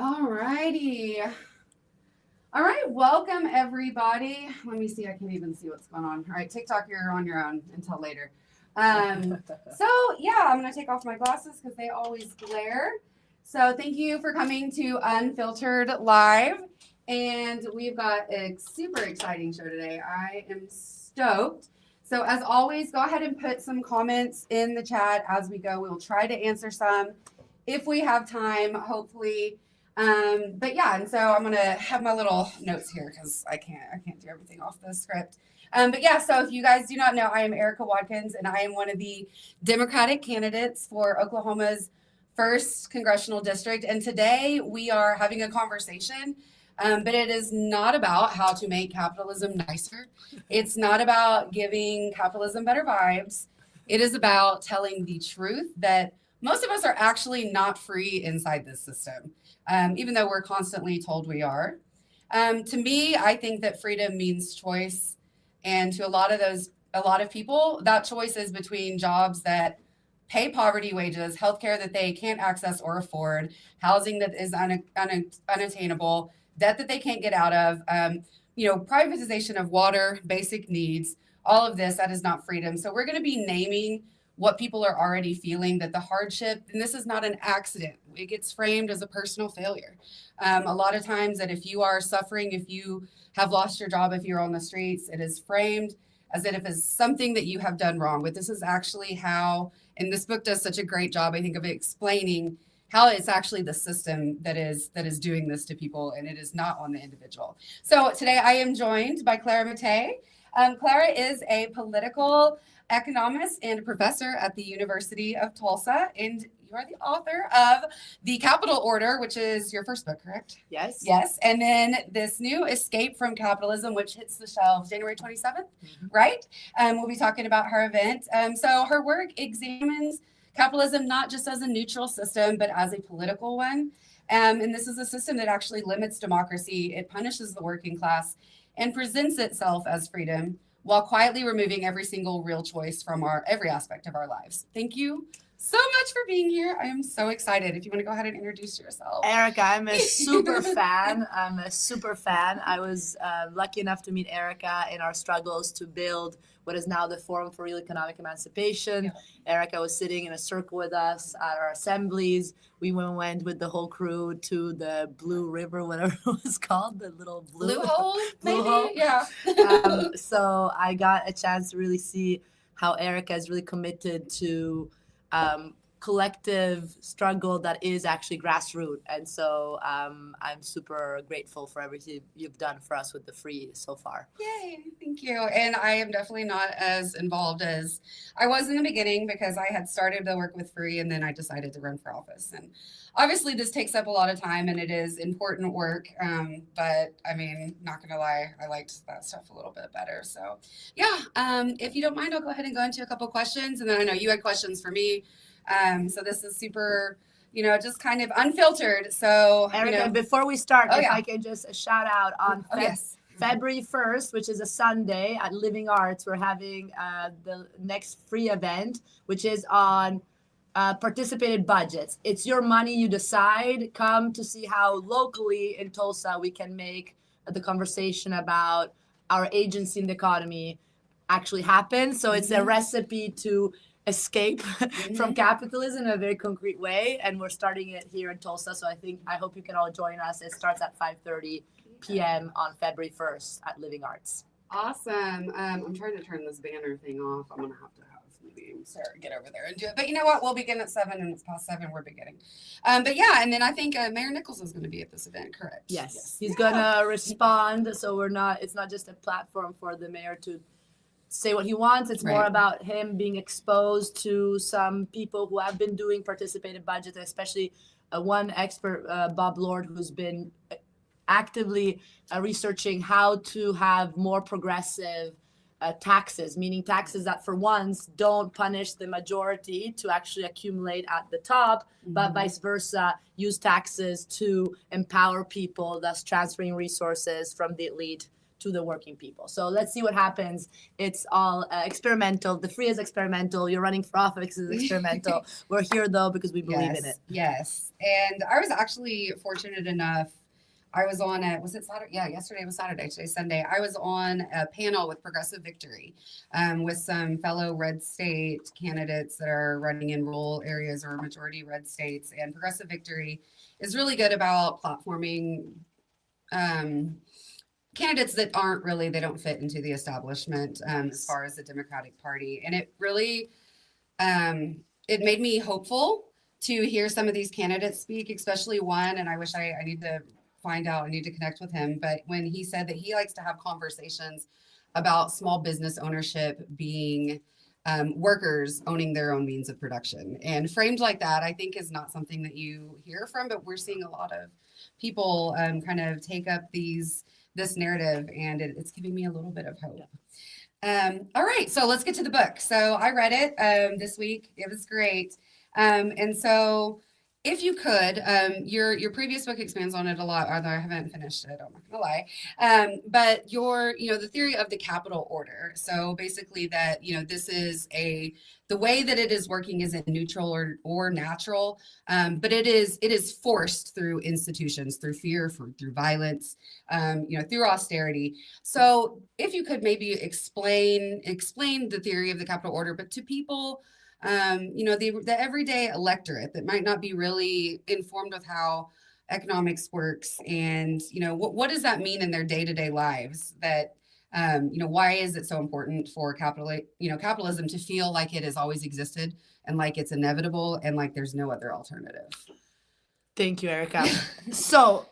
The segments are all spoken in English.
All righty. All right, welcome everybody. Let me see, I can't even see what's going on. All right, TikTok, you're on your own until later. So yeah, I'm gonna take off my glasses because they always glare. So thank you for coming to Unfiltered Live. And we've got a super exciting show today. I am stoked. So as always, go ahead and put some comments in the chat as we go. We'll try to answer some if we have time, hopefully. But yeah, and so I'm gonna have my little notes here because I can't do everything off the script. But yeah, so if you guys do not know, I am Erica Watkins, and I am one of the Democratic candidates for Oklahoma's first congressional district. And today we are having a conversation, but it is not about how to make capitalism nicer. It's not about giving capitalism better vibes. It is about telling the truth that most of us are actually not free inside this system, even though we're constantly told we are. To me, I think that freedom means choice. And to a lot of people, that choice is between jobs that pay poverty wages, healthcare that they can't access or afford, housing that is unattainable, debt that they can't get out of, privatization of water, basic needs, all of this, that is not freedom. So we're going to be naming what people are already feeling, that the hardship, and this is not an accident, it gets framed as a personal failure. A lot of times that if you are suffering, if you have lost your job, if you're on the streets, it is framed as if it's something that you have done wrong. But this is actually how, and this book does such a great job, I think, of explaining how it's actually the system that is doing this to people, and it is not on the individual. So today I am joined by Clara Mattei. Clara is a political economist and professor at the University of Tulsa, and you are the author of The Capital Order, which is your first book, correct? Yes. Yes. And then this new Escape from Capitalism, which hits the shelves January 27th, right? We'll be talking about her event. So her work examines capitalism not just as a neutral system, but as a political one. And this is a system that actually limits democracy. It punishes the working class and presents itself as freedom while quietly removing every single real choice from every aspect of our lives. Thank you so much for being here. I am so excited. If you want to go ahead and introduce yourself. Erica, I'm a super fan. I was lucky enough to meet Erica in our struggles to build what is now the Forum for Real Economic Emancipation. Yeah. Erica was sitting in a circle with us at our assemblies. We went with the whole crew to the Blue River, whatever it was called, the little blue hole, maybe? Hole? Yeah. So I got a chance to really see how Erica is really committed to collective struggle that is actually grassroots. And so I'm super grateful for everything you've done for us with the free so far. Yay, thank you. And I am definitely not as involved as I was in the beginning because I had started to work with free and then I decided to run for office. And obviously this takes up a lot of time and it is important work. But I mean, not gonna lie, I liked that stuff a little bit better. So yeah, if you don't mind, I'll go ahead and go into a couple questions. And then I know you had questions for me. So this is super, just kind of unfiltered. So, Erica, before we start, I can just shout out on February 1st, which is a Sunday at Living Arts, we're having the next free event, which is on participated budgets. It's your money, you decide. Come to see how locally in Tulsa we can make the conversation about our agency in the economy actually happen. So it's a recipe to escape from capitalism in a very concrete way, and we're starting it here in Tulsa. So I hope you can all join us. It starts at 5:30 p.m. on February 1st at Living Arts. Awesome. I'm trying to turn this banner thing off. I'm gonna have maybe Sarah get over there and do it. But you know what? We'll begin at 7, and it's past 7. We're beginning. But yeah, and then I think Mayor Nichols is going to be at this event, correct? Yes. He's gonna respond. So it's not just a platform for the mayor to say what he wants. It's more about him being exposed to some people who have been doing participated budgets, especially one expert, Bob Lord, who's been actively researching how to have more progressive taxes, meaning taxes that for once don't punish the majority to actually accumulate at the top, but vice versa, use taxes to empower people, thus transferring resources from the elite to the working people. So let's see what happens. It's all experimental. The free is experimental. You're running for office is experimental. We're here though because we believe in it. Yes. And I was actually fortunate enough. I was on was it Saturday? Yeah, yesterday was Saturday. Today's Sunday. I was on a panel with Progressive Victory with some fellow red state candidates that are running in rural areas or majority red states. And Progressive Victory is really good about platforming candidates that they don't fit into the establishment as far as the Democratic Party. And it really, it made me hopeful to hear some of these candidates speak, especially one, and I wish I need to find out, I need to connect with him. But when he said that he likes to have conversations about small business ownership being workers owning their own means of production, and framed like that, I think is not something that you hear from, but we're seeing a lot of people kind of take up this narrative, and it's giving me a little bit of hope. All right, so let's get to the book. So I read it this week. It was great. And so if you could, your previous book expands on it a lot, although I haven't finished it, I'm not gonna lie. But the theory of the capital order. So basically that, this is the way that it is working isn't neutral or natural, but it is forced through institutions, through fear, through violence, through austerity. So if you could maybe explain the theory of the capital order, but to people, the everyday electorate that might not be really informed with how economics works, and what does that mean in their day-to-day lives, that why is it so important for capitalism to feel like it has always existed and like it's inevitable and like there's no other alternative? Thank you, Erica. So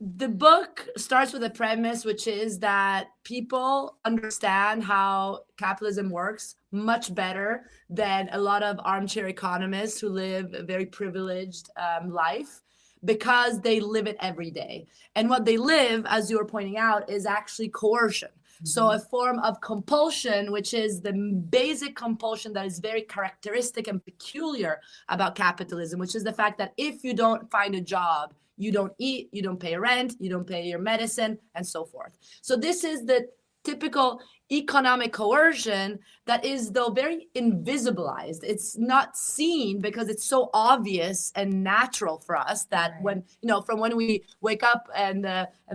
the book starts with a premise, which is that people understand how capitalism works much better than a lot of armchair economists who live a very privileged life, because they live it every day. And what they live, as you were pointing out, is actually coercion. Mm-hmm. So a form of compulsion, which is the basic compulsion that is very characteristic and peculiar about capitalism, which is the fact that if you don't find a job, you don't eat, you don't pay rent, you don't pay your medicine, and so forth. So this is the typical economic coercion that is, though, very invisibilized. It's not seen because it's so obvious and natural for us that when, from when we wake up and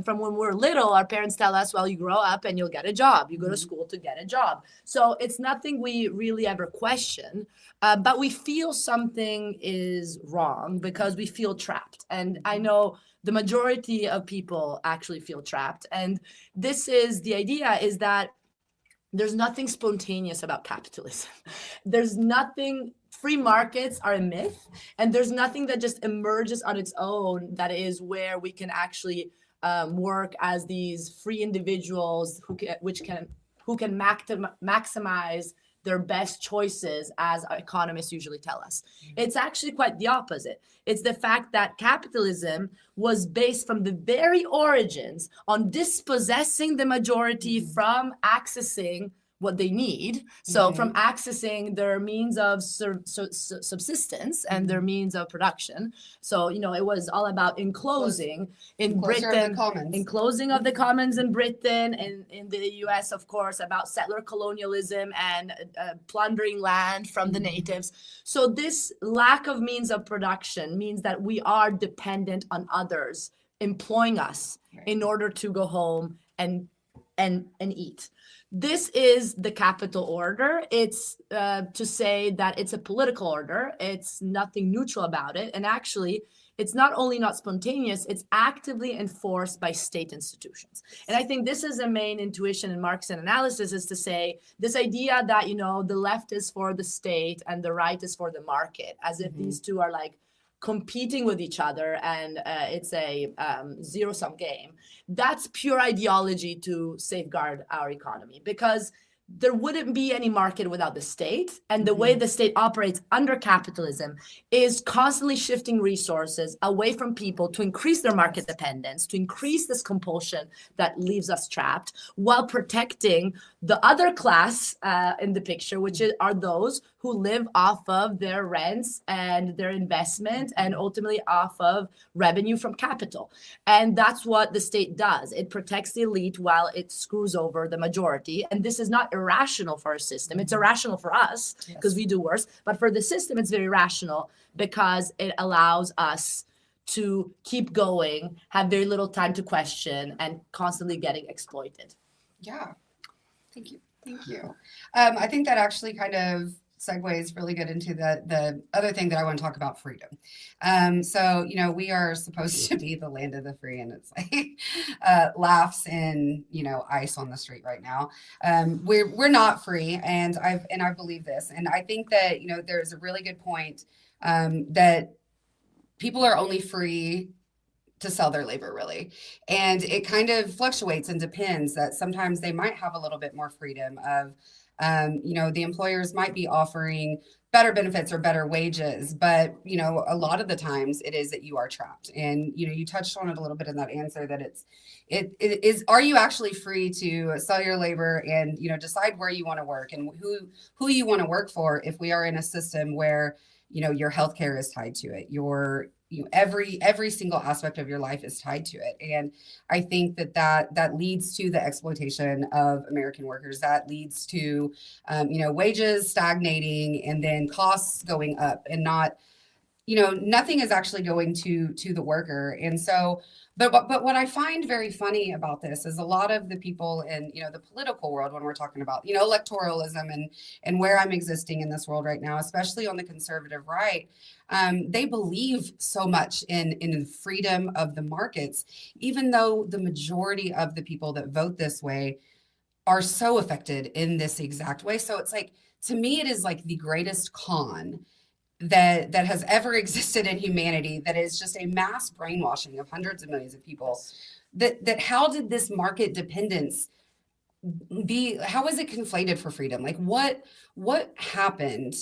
from when we're little, our parents tell us, well, you grow up and you'll get a job. You go to school to get a job. So it's nothing we really ever question, but we feel something is wrong because we feel trapped. And I know the majority of people actually feel trapped. And this is the idea, is that there's nothing spontaneous about capitalism. There's nothing, free markets are a myth, and there's nothing that just emerges on its own that is where we can actually work as these free individuals who can maximize their best choices, as economists usually tell us. It's actually quite the opposite. It's the fact that capitalism was based from the very origins on dispossessing the majority from accessing what they need. So from accessing their means of subsistence and their means of production. So, it was all about enclosing in Britain, enclosing of the commons in Britain, and in the US, of course, about settler colonialism and plundering land from the natives. So this lack of means of production means that we are dependent on others employing us in order to go home and eat. This is the capital order. It's to say that it's a political order. It's nothing neutral about it. And actually, it's not only not spontaneous, it's actively enforced by state institutions. And I think this is a main intuition in Marxian analysis, is to say this idea that, the left is for the state and the right is for the market, as if these two are like competing with each other and it's a zero-sum game. That's pure ideology to safeguard our economy, because there wouldn't be any market without the state. And the way the state operates under capitalism is constantly shifting resources away from people to increase their market dependence, to increase this compulsion that leaves us trapped, while protecting the other class in the picture, which are those who live off of their rents and their investment and ultimately off of revenue from capital. And that's what the state does. It protects the elite while it screws over the majority. And this is not irrational for our system. It's irrational for us because we do worse. But for the system, it's very rational because it allows us to keep going, have very little time to question, and constantly getting exploited. Yeah. Thank you. Thank you. I think that actually kind of segues really good into the other thing that I want to talk about, freedom. So, you know, we are supposed to be the land of the free, and it's like laughs and, you know, ice on the street right now. We're not free, and I believe this. And I think that, you know, there's a really good point that people are only free to sell their labor, really. And it kind of fluctuates and depends that sometimes they might have a little bit more freedom of, you know, the employers might be offering better benefits or better wages, but, you know, a lot of the times it is that you are trapped. And, you know, you touched on it a little bit in that answer that it is, are you actually free to sell your labor and, you know, decide where you want to work and who you want to work for if we are in a system where, you know, your healthcare is tied to it, every single aspect of your life is tied to it. And I think that leads to the exploitation of American workers. That leads to, you know, wages stagnating and then costs going up and not, you know, nothing is actually going to the worker. And so, but what I find very funny about this is a lot of the people in, you know, the political world, when we're talking about, you know, electoralism and where I'm existing in this world right now, especially on the conservative right, they believe so much in the freedom of the markets, even though the majority of the people that vote this way are so affected in this exact way. So it's like, to me, it is like the greatest con that has ever existed in humanity, that is just a mass brainwashing of hundreds of millions of people. That how did this market dependence how is it conflated for freedom? Like what happened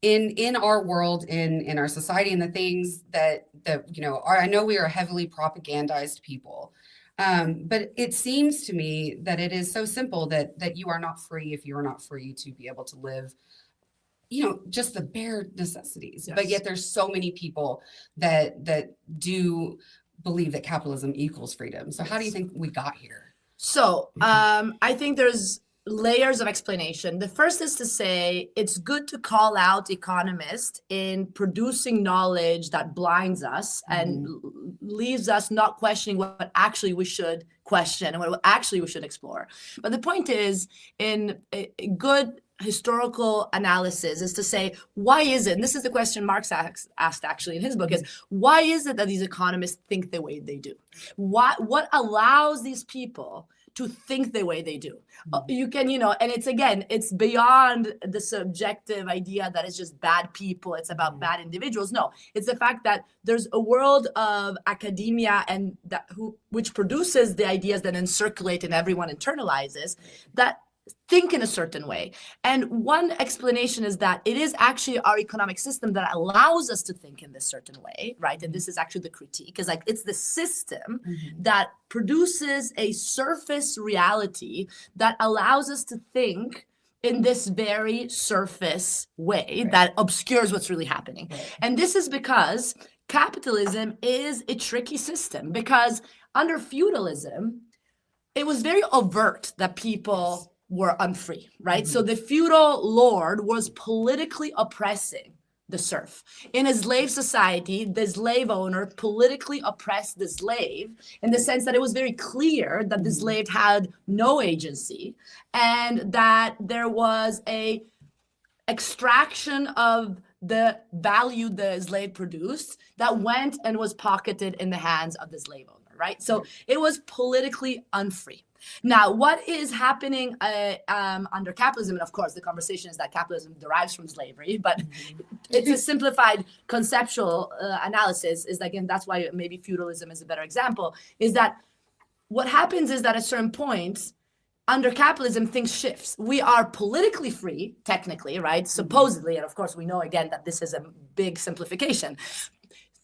in our world, in our society, and the things that you know are, I know we are heavily propagandized people, but it seems to me that it is so simple that you are not free if you are not free to be able to live, you know, just the bare necessities. Yes. But yet there's so many people that do believe that capitalism equals freedom. So how do you think we got here? So I think there's layers of explanation. The first is to say it's good to call out economists in producing knowledge that blinds us and leaves us not questioning what actually we should question and what actually we should explore. But the point is, in a good historical analysis, is to say, why is it, and this is the question Marx asked actually in his book, is why is it that these economists think the way they do? What allows these people to think the way they do? You can, you know, and it's beyond the subjective idea that it's just bad people, it's about bad individuals. No, it's the fact that there's a world of academia and which produces the ideas that then circulate and everyone internalizes, that think in a certain way. And one explanation is that it is actually our economic system that allows us to think in this certain way, right? And this is actually the critique, is like it's the system that produces a surface reality that allows us to think in this very surface way that obscures what's really happening. And this is because capitalism is a tricky system, because under feudalism, it was very overt that people were unfree, right? So the feudal lord was politically oppressing the serf. In a slave society, the slave owner politically oppressed the slave in the sense that it was very clear that the slave had no agency and that there was a extraction of the value the slave produced that went and was pocketed in the hands of the slave owner, right? So it was politically unfree. Now, what is happening under capitalism, and of course, the conversation is that capitalism derives from slavery, but it's a simplified conceptual analysis, is like, and that's why maybe feudalism is a better example, is that what happens is that at certain points, under capitalism, things shifts. We are politically free, technically, right? Supposedly, and of course, we know again that this is a big simplification.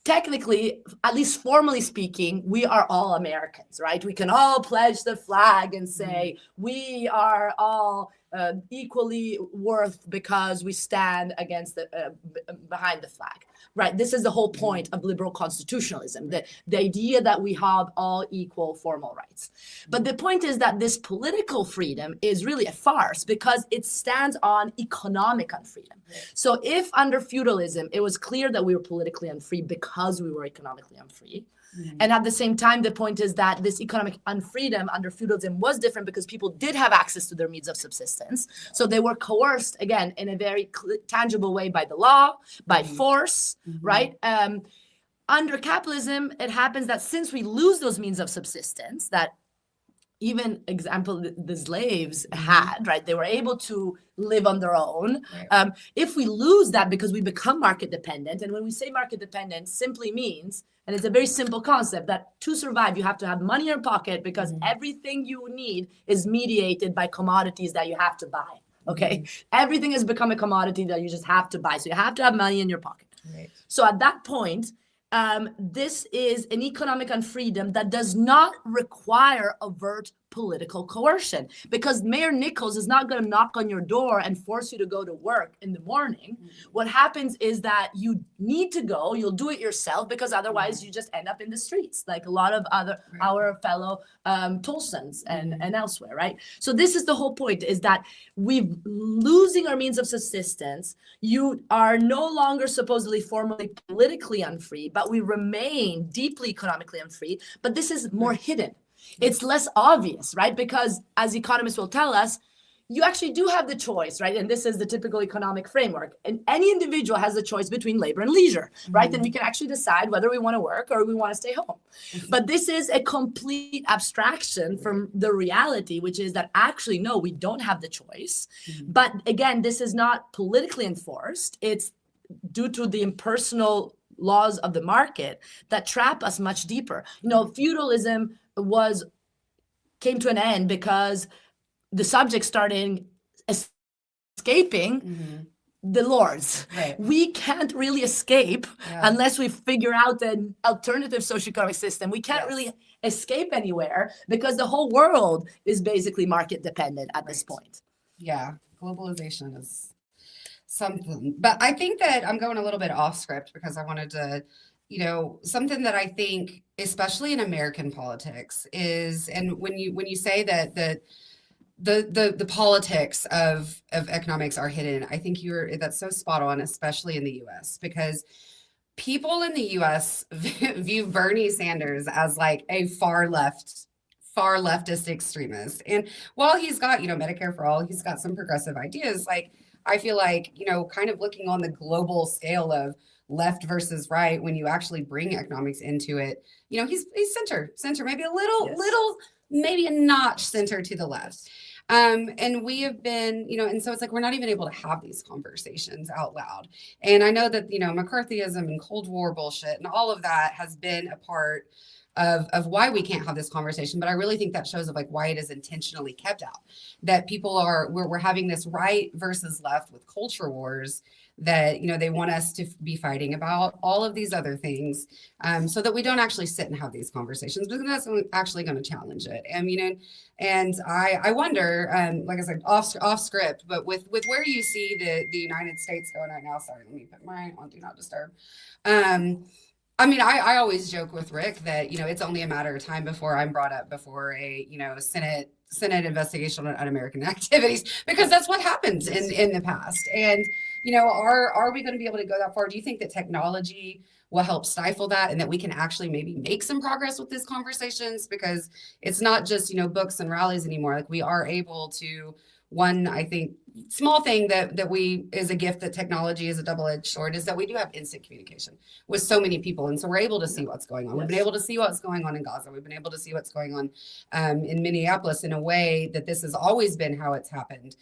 Technically, at least formally speaking, we are all Americans, right? We can all pledge the flag and say we are all equally worth because we stand against behind the flag, right? This is the whole point of liberal constitutionalism, the idea that we have all equal formal rights. But the point is that this political freedom is really a farce because it stands on economic unfreedom. So if under feudalism, it was clear that we were politically unfree because we were economically unfree, and at the same time, the point is that this economic unfreedom under feudalism was different because people did have access to their means of subsistence. So they were coerced, again, in a very tangible way by the law, by force, right? Under capitalism, it happens that since we lose those means of subsistence that even example the slaves had, right? They were able to live on their own. Right. If we lose that because we become market dependent, and when we say market dependent, simply means, and it's a very simple concept, that to survive, you have to have money in your pocket because everything you need is mediated by commodities that you have to buy. Okay. Everything has become a commodity that you just have to buy. So you have to have money in your pocket. Right. So at that point, this is an economic unfreedom that does not require overt political coercion, because Mayor Nichols is not going to knock on your door and force you to go to work in the morning. What happens is that you need to go, you'll do it yourself, because otherwise you just end up in the streets like a lot of our fellow Tulsans and elsewhere, right? So this is the whole point, is that we're losing our means of subsistence. You are no longer supposedly formally politically unfree, but we remain deeply economically unfree. But this is more hidden. It's less obvious, right? Because as economists will tell us, you actually do have the choice, right? And this is the typical economic framework. And any individual has the choice between labor and leisure, right? And we can actually decide whether we want to work or we want to stay home. But this is a complete abstraction from the reality, which is that actually, no, we don't have the choice. But again, this is not politically enforced. It's due to the impersonal laws of the market that trap us much deeper. You know, feudalism came to an end because the subjects started escaping the lords. Right. We can't really escape unless we figure out an alternative socioeconomic system. We can't really escape anywhere because the whole world is basically market dependent at this point. Yeah, globalization is something. But I think that I'm going a little bit off script because I wanted to, you know, something that I think, especially in American politics, is, and when you say that the politics of economics are hidden, I think that's so spot on, especially in the U.S., because people in the U.S. view Bernie Sanders as like a far leftist extremist. And while he's got, you know, Medicare for all, he's got some progressive ideas. Like, I feel like, you know, kind of looking on the global scale of left versus right, when you actually bring economics into it, you know, he's center, maybe a little, maybe a notch center to the left. And we have been, you know, and so it's like, we're not even able to have these conversations out loud. And I know that, you know, McCarthyism and Cold War bullshit and all of that has been a part of why we can't have this conversation. But I really think that shows of like why it is intentionally kept out, that people we're having this right versus left with culture wars, that, you know, they want us to be fighting about all of these other things, so that we don't actually sit and have these conversations, because that's actually going to challenge it. I mean, and I wonder, like I said, off script, but with where you see the United States going right now. Sorry, let me put mine on Do Not Disturb. I mean, I always joke with Rick that, you know, it's only a matter of time before I'm brought up before a, you know, Senate investigation on un-American activities, because that's what happens in the past. And, you know, are we going to be able to go that far? Do you think that technology will help stifle that, and that we can actually maybe make some progress with these conversations? Because it's not just, you know, books and rallies anymore. Like, we are able to, one, I think, small thing that is a gift that technology is a double-edged sword, is that we do have instant communication with so many people. And so we're able to see what's going on. We've been able to see what's going on in Gaza. We've been able to see what's going on in Minneapolis in a way that this has always been how it's happened.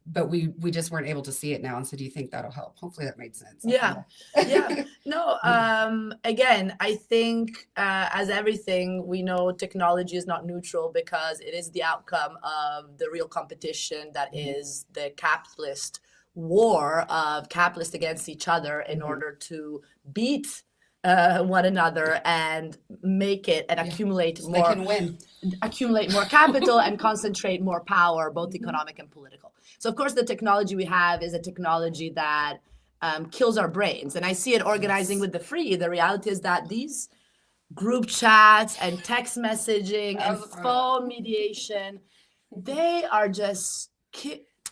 But we just weren't able to see it now. And so do you think that'll help? Hopefully that made sense. Yeah. No, again, I think as everything, we know technology is not neutral, because it is the outcome of the real competition that is the capitalist war of capitalists against each other in order to beat one another and make it and accumulate So more. They can win. Accumulate more capital and concentrate more power, both economic and political. So of course the technology we have is a technology that kills our brains. And I see it organizing with the free. The reality is that these group chats and text messaging and phone mediation, they are just,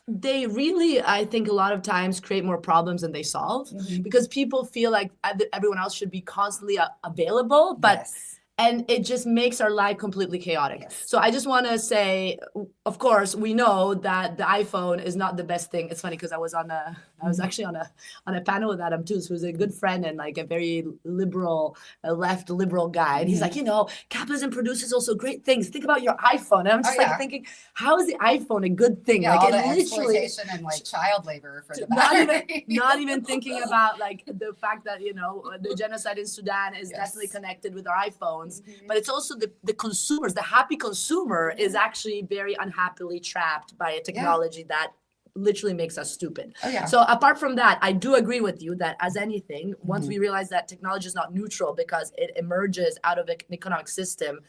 they really, I think a lot of times create more problems than they solve, because people feel like everyone else should be constantly available, but and it just makes our life completely chaotic. So I just want to say, of course, we know that the iPhone is not the best thing. It's funny because I was actually on a panel with Adam Tooze, who's a good friend and like a very liberal, left liberal guy. And he's like, capitalism produces also great things. Think about your iPhone. And I'm just thinking, how is the iPhone a good thing? Yeah, like all it the literally exploitation and like child labor for the battery. not even thinking about like the fact that the genocide in Sudan is definitely connected with our iPhones. But it's also the consumers. The happy consumer is actually very unhappily trapped by a technology that literally makes us stupid. So apart from that, I do agree with you that as anything, once we realize that technology is not neutral because it emerges out of an economic system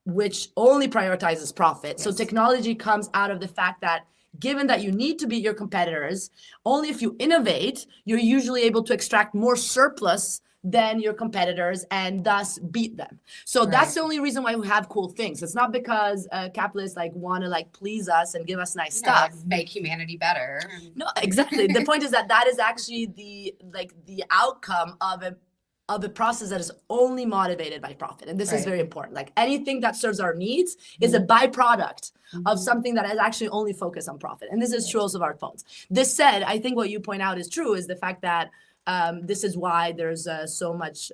which only prioritizes profit. So technology comes out of the fact that given that you need to beat your competitors, only if you innovate, you're usually able to extract more surplus than your competitors and thus beat them. So that's the only reason why we have cool things. It's not because capitalists like want to like please us and give us nice stuff. Like make humanity better. No, exactly. The point is that is actually the outcome of a process that is only motivated by profit. And this is very important. Like anything that serves our needs is a byproduct of something that is actually only focused on profit. And this is true also of our phones. This said, I think what you point out is true, is the fact that this is why there's so much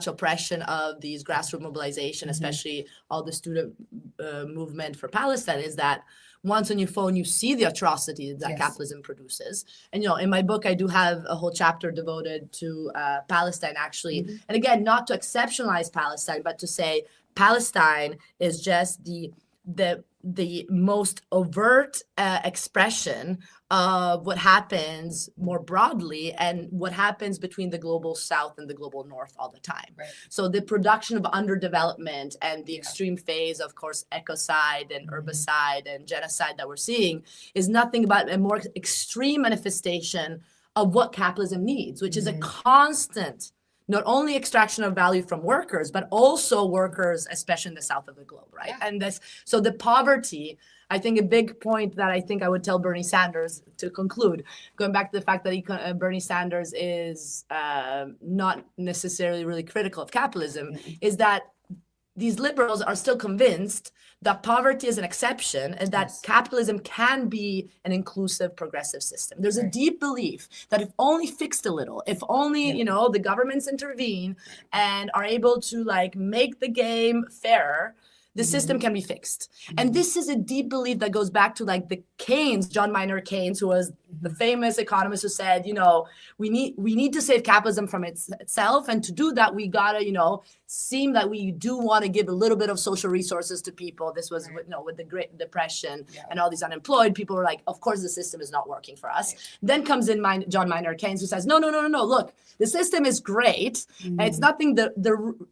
oppression of these grassroots mobilization, especially all the student movement for Palestine, is that once on your phone, you see the atrocities that capitalism produces. And, in my book, I do have a whole chapter devoted to Palestine, actually. And again, not to exceptionalize Palestine, but to say Palestine is just the most overt expression of what happens more broadly and what happens between the global south and the global north all the time. So the production of underdevelopment and the extreme phase, of course, ecocide and herbicide and genocide that we're seeing is nothing but a more extreme manifestation of what capitalism needs, which is a constant not only extraction of value from workers, but also workers, especially in the south of the globe, right? And so the poverty, I think a big point that I think I would tell Bernie Sanders to conclude, going back to the fact that Bernie Sanders is not necessarily really critical of capitalism, is that these liberals are still convinced that poverty is an exception and that capitalism can be an inclusive, progressive system. There's a deep belief that if only fixed a little, if only, the governments intervene and are able to like make the game fairer, the system can be fixed. And this is a deep belief that goes back to like the Keynes, John Maynard Keynes, who was the famous economist who said, we need to save capitalism from itself. And to do that, we gotta, seem that we do want to give a little bit of social resources to people. This was, with the Great Depression and all these unemployed people were like, of course, the system is not working for us. Then comes in John Maynard Keynes, who says, no, look, the system is great. And it's nothing,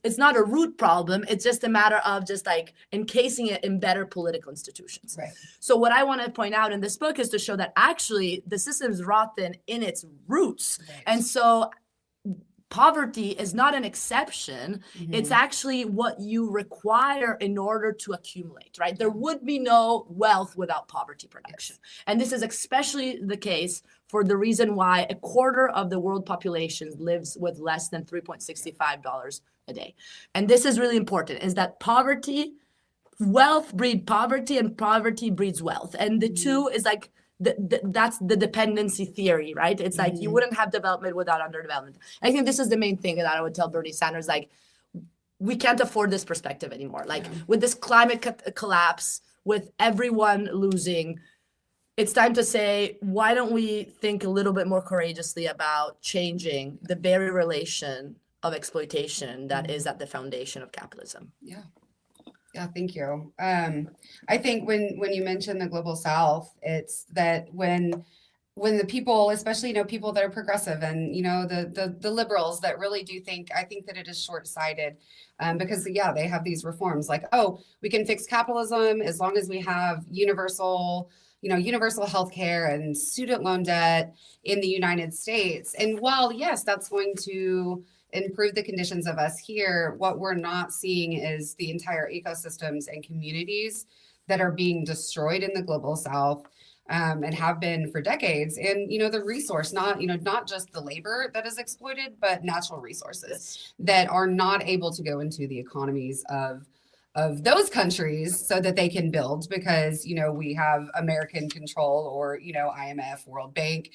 it's not a root problem. It's just a matter of just like encasing it in better political institutions. So what I want to point out in this book is to show that actually the system is rotten in its roots. And so poverty is not an exception. It's actually what you require in order to accumulate, right? There would be no wealth without poverty production. And this is especially the case for the reason why a quarter of the world population lives with less than $3.65 a day. And this is really important, is that wealth breeds poverty and poverty breeds wealth. And the two is like, that's the dependency theory, right? It's like you wouldn't have development without underdevelopment. I think this is the main thing that I would tell Bernie Sanders, like, we can't afford this perspective anymore. Like with this climate collapse, with everyone losing, it's time to say, why don't we think a little bit more courageously about changing the very relation of exploitation that is at the foundation of capitalism? Yeah, thank you. I think when you mention the global south, it's that when when the people, especially, people that are progressive and, the liberals that really do I think that it is short-sighted, because yeah, they have these reforms like, oh, we can fix capitalism as long as we have universal health care and student loan debt in the United States. And while, yes, that's going to improve the conditions of us here, what we're not seeing is the entire ecosystems and communities that are being destroyed in the global South, and have been for decades. And, the resource, not just the labor that is exploited, but natural resources that are not able to go into the economies of those countries so that they can build, because, we have American control, or, IMF, World Bank,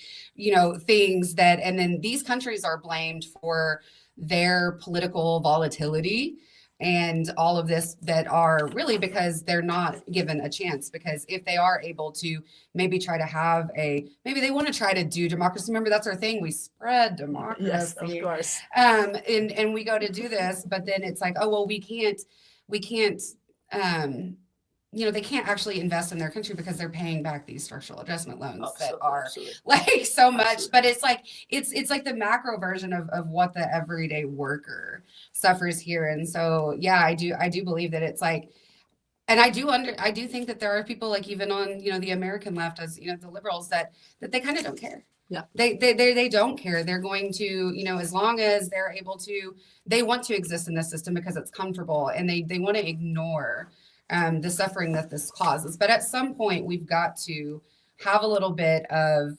things that, and then these countries are blamed for their political volatility and all of this, that are really because they're not given a chance. Because if they are able to maybe try to have maybe they want to try to do democracy. Remember, that's our thing. We spread democracy. Yes, of course. And we go to do this, but then it's like, oh, well, we can't, they can't actually invest in their country because they're paying back these structural adjustment loans that are like so much. But it's like it's like the macro version of what the everyday worker suffers here. And so yeah, I do believe that it's like, and I do think that there are people, like, even on the American left, as the liberals, that they kind of don't care. Yeah. They don't care. They're going to, as long as they're able to, they want to exist in this system because it's comfortable, and they want to ignore the suffering that this causes. But at some point, we've got to have a little bit of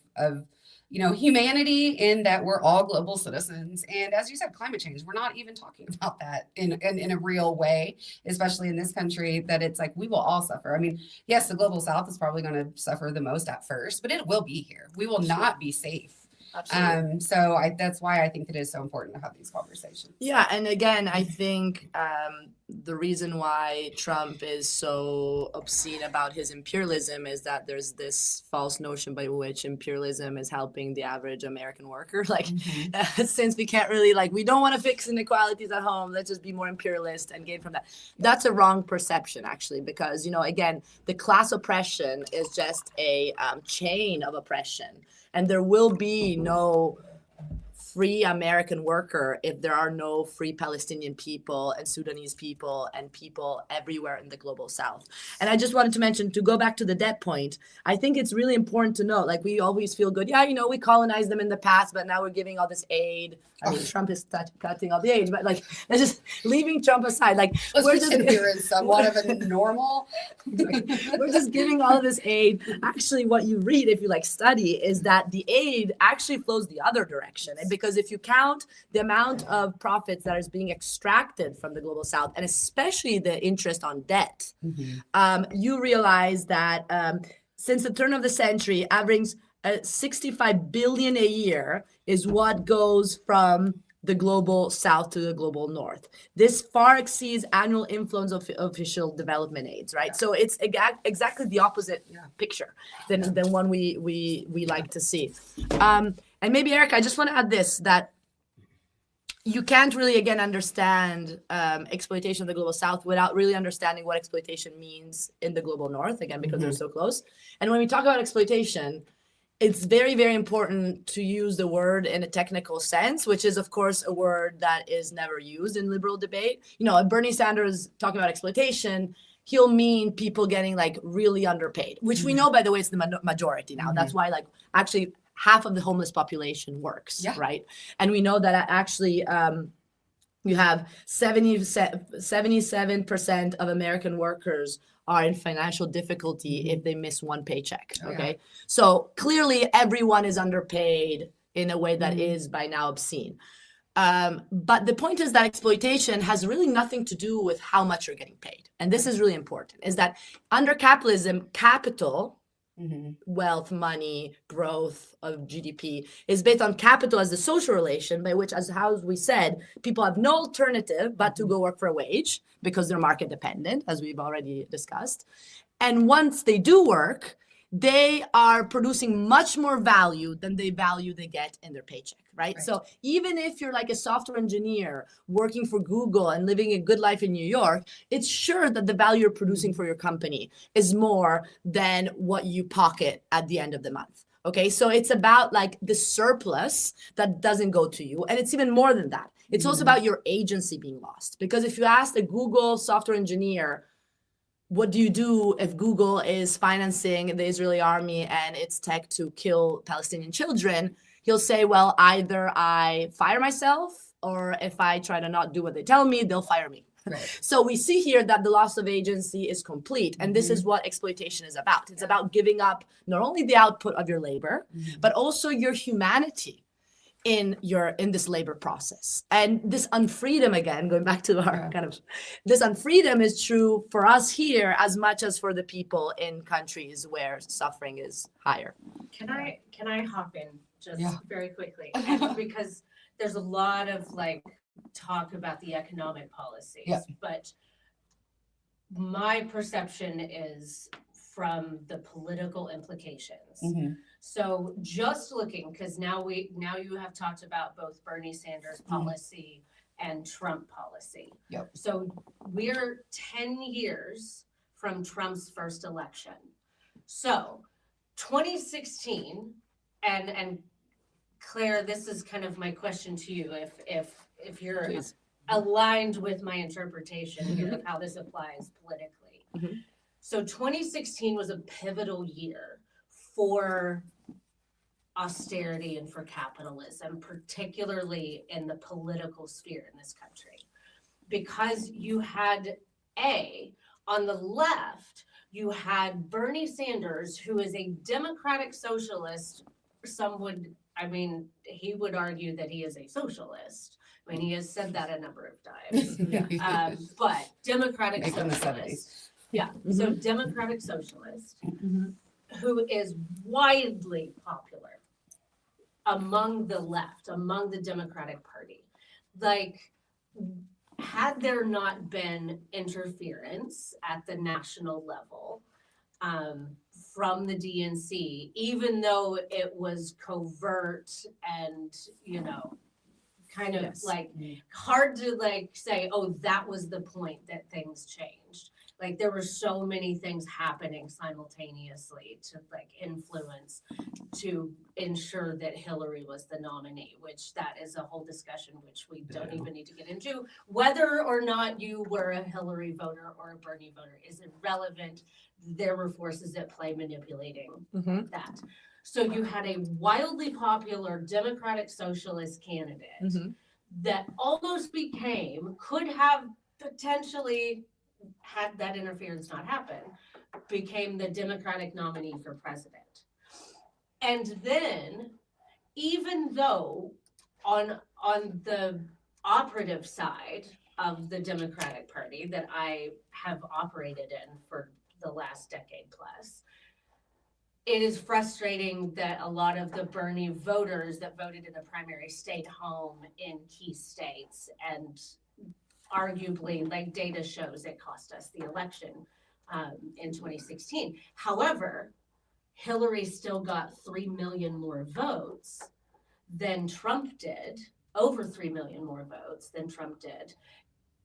humanity, in that we're all global citizens. And as you said, climate change, we're not even talking about that in a real way, especially in this country, that it's like we will all suffer. I mean, yes, the global South is probably going to suffer the most at first, but it will be here. We will not be safe. Absolutely. So that's why I think it is so important to have these conversations. Yeah, and again, I think the reason why Trump is so obscene about his imperialism is that there's this false notion by which imperialism is helping the average American worker. Like, since we can't really, we don't want to fix inequalities at home, let's just be more imperialist and gain from that. That's a wrong perception, actually, because, again, the class oppression is just a chain of oppression. And there will be no free American worker if there are no free Palestinian people and Sudanese people and people everywhere in the global South. And I just wanted to mention, to go back to the debt point, I think it's really important to note, we always feel good. Yeah, we colonized them in the past, but now we're giving all this aid. I mean, Trump is cutting all the aid, but let's just leaving Trump aside. We're just here somewhat of a normal. We're just giving all of this aid. Actually, what you read, if you study, is that the aid actually flows the other direction. And because if you count the amount of profits that is being extracted from the global South, and especially the interest on debt, you realize that since the turn of the century, averaging 65 billion a year is what goes from the global South to the global North. This far exceeds annual inflows of official development aids, right? Yeah. So it's exactly the opposite picture than one we like to see. And maybe, Eric, I just want to add this, that you can't really, again, understand exploitation of the global South without really understanding what exploitation means in the global North, again, because they're so close. And when we talk about exploitation, it's very, very important to use the word in a technical sense, which is, of course, a word that is never used in liberal debate. If Bernie Sanders talking about exploitation, he'll mean people getting really underpaid, which we know, by the way, is the majority now. That's why actually half of the homeless population works, right? And we know that actually you have 77% of American workers are in financial difficulty if they miss one paycheck. Okay. So clearly everyone is underpaid in a way that is by now obscene. But the point is that exploitation has really nothing to do with how much you're getting paid. And this is really important, is that under capitalism, capital, wealth, money, growth of GDP is based on capital as the social relation by which, as we said, people have no alternative but to go work for a wage because they're market dependent, as we've already discussed. And once they do work, they are producing much more value than the value they get in their paycheck, right? So even if you're a software engineer working for Google and living a good life in New York, it's sure that the value you're producing for your company is more than what you pocket at the end of the month. Okay, so it's about like the surplus that doesn't go to you. And it's even more than that. It's also about your agency being lost. Because if you ask a Google software engineer, what do you do if Google is financing the Israeli army and its tech to kill Palestinian children? He'll say, well, either I fire myself, or if I try to not do what they tell me, they'll fire me. Right. So we see here that the loss of agency is complete. And this is what exploitation is about. It's about giving up not only the output of your labor, but also your humanity in this labor process. And this unfreedom, again, going back to our this unfreedom is true for us here as much as for the people in countries where suffering is higher. Can I hop in just very quickly? Because there's a lot of like talk about the economic policies, but my perception is from the political implications. So just looking, because now you have talked about both Bernie Sanders policy and Trump policy. So we're 10 years from Trump's first election. So 2016, and Claire, this is kind of my question to you, if you're aligned with my interpretation here of how this applies politically. So 2016 was a pivotal year for austerity and for capitalism, particularly in the political sphere in this country, because you had on the left, you had Bernie Sanders, who is a democratic socialist. He would argue that he is a socialist. I mean, he has said that a number of times. But democratic socialist. So democratic socialist, who is widely popular among the left, among the Democratic Party. Like, had there not been interference at the national level from the DNC, even though it was covert and, kind of like hard to like say, oh, that was the point that things changed. Like there were so many things happening simultaneously to like influence to ensure that Hillary was the nominee, which that is a whole discussion which we don't even need to get into. Whether or not you were a Hillary voter or a Bernie voter is irrelevant. There were forces at play manipulating that. So you had a wildly popular Democratic Socialist candidate that almost could have potentially, had that interference not happen, became the Democratic nominee for president. And then, even though on the operative side of the Democratic Party that I have operated in for the last decade plus, it is frustrating that a lot of the Bernie voters that voted in the primary stayed home in key states, and arguably, like data shows, it cost us the election in 2016. However, Hillary still got 3 million more votes than Trump did, over 3 million more votes than Trump did.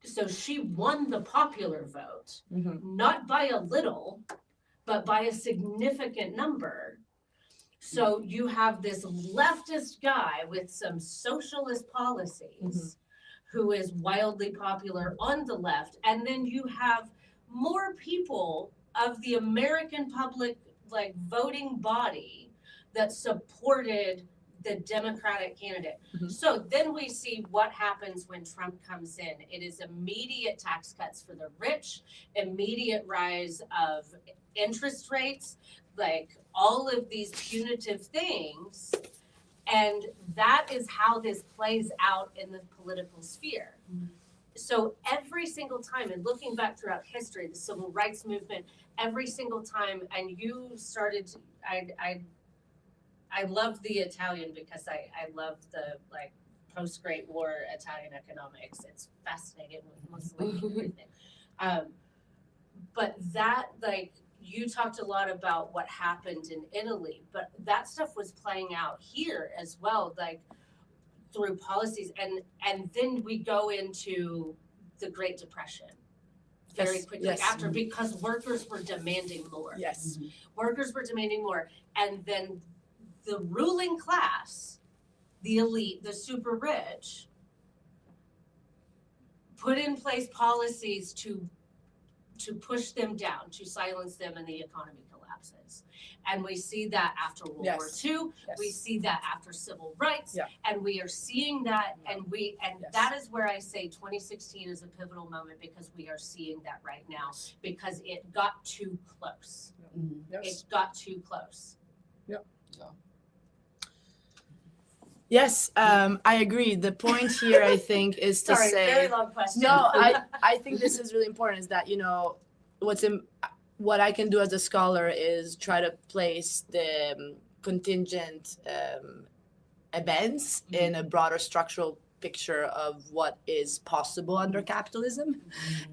So she won the popular vote, not by a little, but by a significant number. So you have this leftist guy with some socialist policies who is wildly popular on the left. And then you have more people of the American public, like voting body, that supported the Democratic candidate. So then we see what happens when Trump comes in. It is immediate tax cuts for the rich, immediate rise of interest rates, like all of these punitive things. And that is how this plays out in the political sphere. So every single time, and looking back throughout history, the civil rights movement, every single time, and you started, I love the Italian because I love the like post-Great War Italian economics. It's fascinating with Mussolini and everything. But that, like, you talked a lot about what happened in Italy, but that stuff was playing out here as well, like through policies. And then we go into the Great Depression very quickly after, because workers were demanding more. Workers were demanding more. And then the ruling class, the elite, the super rich, put in place policies to push them down, to silence them, and the economy collapses. And we see that after World War II. Yes. We see that after civil rights. Yeah. And we are seeing that, and Yes. that is where I say 2016 is a pivotal moment, because we are seeing that right now, because it got too close. It got too close. Yes, I agree. The point here, I think, is to Sorry, say. very long question. No, I think this is really important. Is that what I can do as a scholar is try to place the contingent events in a broader structural picture of what is possible under capitalism,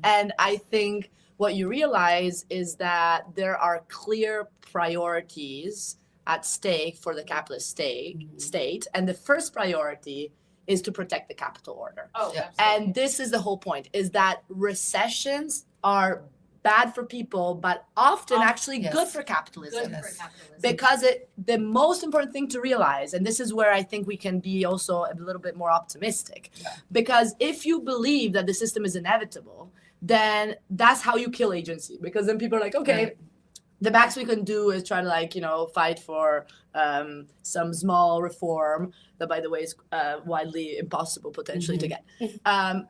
and I think what you realize is that there are clear priorities at stake for the capitalist state, and the first priority is to protect the capital order. Oh, absolutely. And this is the whole point, is that recessions are bad for people, but often actually good for capitalism. Good for capitalism. Because the most important thing to realize, and this is where I think we can be also a little bit more optimistic, because if you believe that the system is inevitable, then that's how you kill agency. Because then people are like, okay, the max we can do is try to fight for some small reform that, by the way, is widely impossible potentially to get.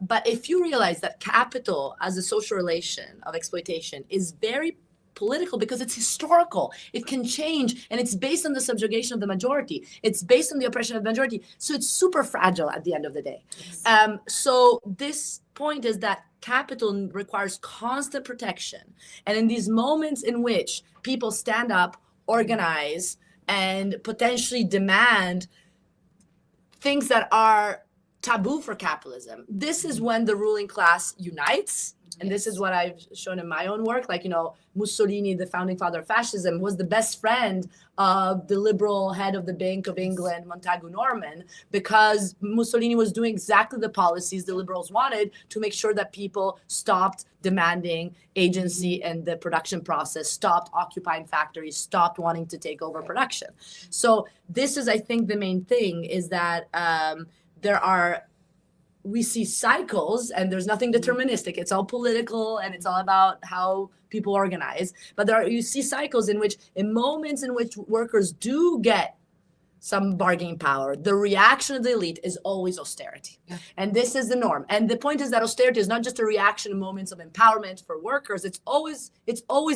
But if you realize that capital as a social relation of exploitation is very political, because it's historical, it can change, and it's based on the subjugation of the majority, it's based on the oppression of the majority, so it's super fragile at the end of the day. So this point is that capital requires constant protection, and in these moments in which people stand up, organize, and potentially demand things that are taboo for capitalism, this is when the ruling class unites. And this is what I've shown in my own work. Mussolini, the founding father of fascism, was the best friend of the liberal head of the Bank of England, Montagu Norman, because Mussolini was doing exactly the policies the liberals wanted to make sure that people stopped demanding agency and the production process, stopped occupying factories, stopped wanting to take over production. So this is, I think, the main thing, is that we see cycles, and there's nothing deterministic. It's all political, and it's all about how people organize. But you see cycles in moments in which workers do get some bargaining power, the reaction of the elite is always austerity. And this is the norm. And the point is that austerity is not just a reaction in moments of empowerment for workers. It's always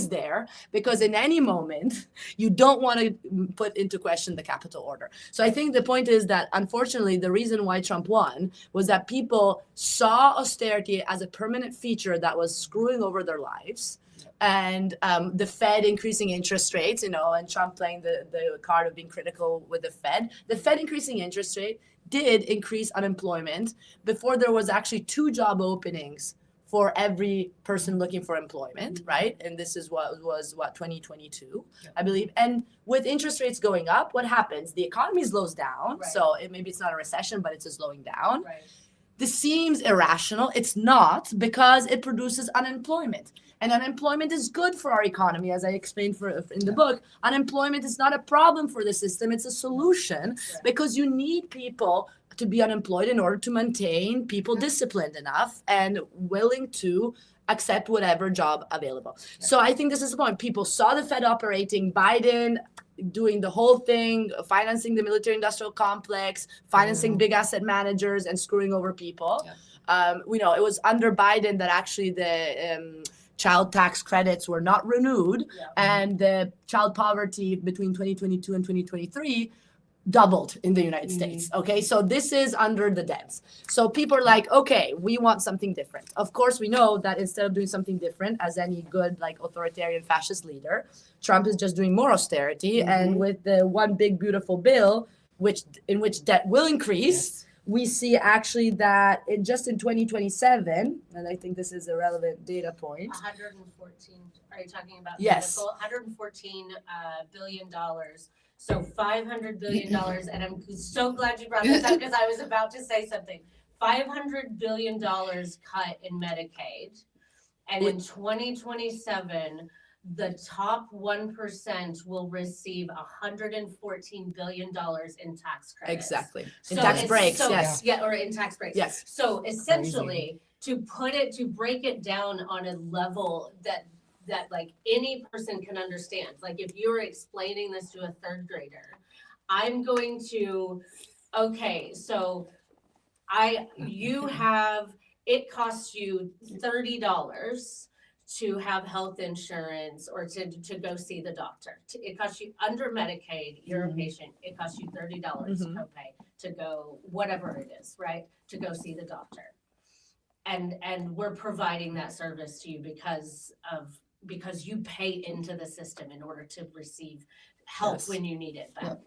there, because in any moment, you don't want to put into question the capital order. So I think the point is that, unfortunately, the reason why Trump won was that people saw austerity as a permanent feature that was screwing over their lives. And the Fed increasing interest rates, and Trump playing the card of being critical with the Fed increasing interest rate did increase unemployment before there was actually 2 job openings for every person looking for employment, right? And this is what was 2022, I believe. And with interest rates going up, what happens? The economy slows down. Right. So maybe it's not a recession, but it's a slowing down. Right. This seems irrational. It's not, because it produces unemployment. And unemployment is good for our economy, as I explained in the book. Unemployment is not a problem for the system. It's a solution, because you need people to be unemployed in order to maintain people disciplined enough and willing to accept whatever job available. So I think this is the point. People saw the Fed operating, Biden doing the whole thing, financing the military-industrial complex, financing big asset managers, and screwing over people. We know it was under Biden that actually the child tax credits were not renewed, and the child poverty between 2022 and 2023 doubled in the United States. Okay, so this is under the Dems. So people are like, okay, we want something different. Of course, we know that instead of doing something different, as any good authoritarian fascist leader, Trump is just doing more austerity. And with the one big beautiful bill, in which debt will increase, we see actually that just in 2027, and I think this is a relevant data point. 114. Are you talking about yes. $114 billion. So $500 billion, and I'm so glad you brought this up, because I was about to say something. $500 billion cut in Medicaid, and in 2027, the top 1% will receive $114 billion in tax credits. Exactly. So In tax it's breaks, so- yes. Yeah, or in tax breaks. Yes. So essentially, to break it down on a level that like any person can understand. Like if you're explaining this to a third grader, I'm going to, okay, so it costs you $30 to have health insurance or to go see the doctor. It costs you under Medicaid, you're a patient, it costs you $30 copay to go, whatever it is, right? To go see the doctor. And we're providing that service to you because you pay into the system in order to receive help when you need it back.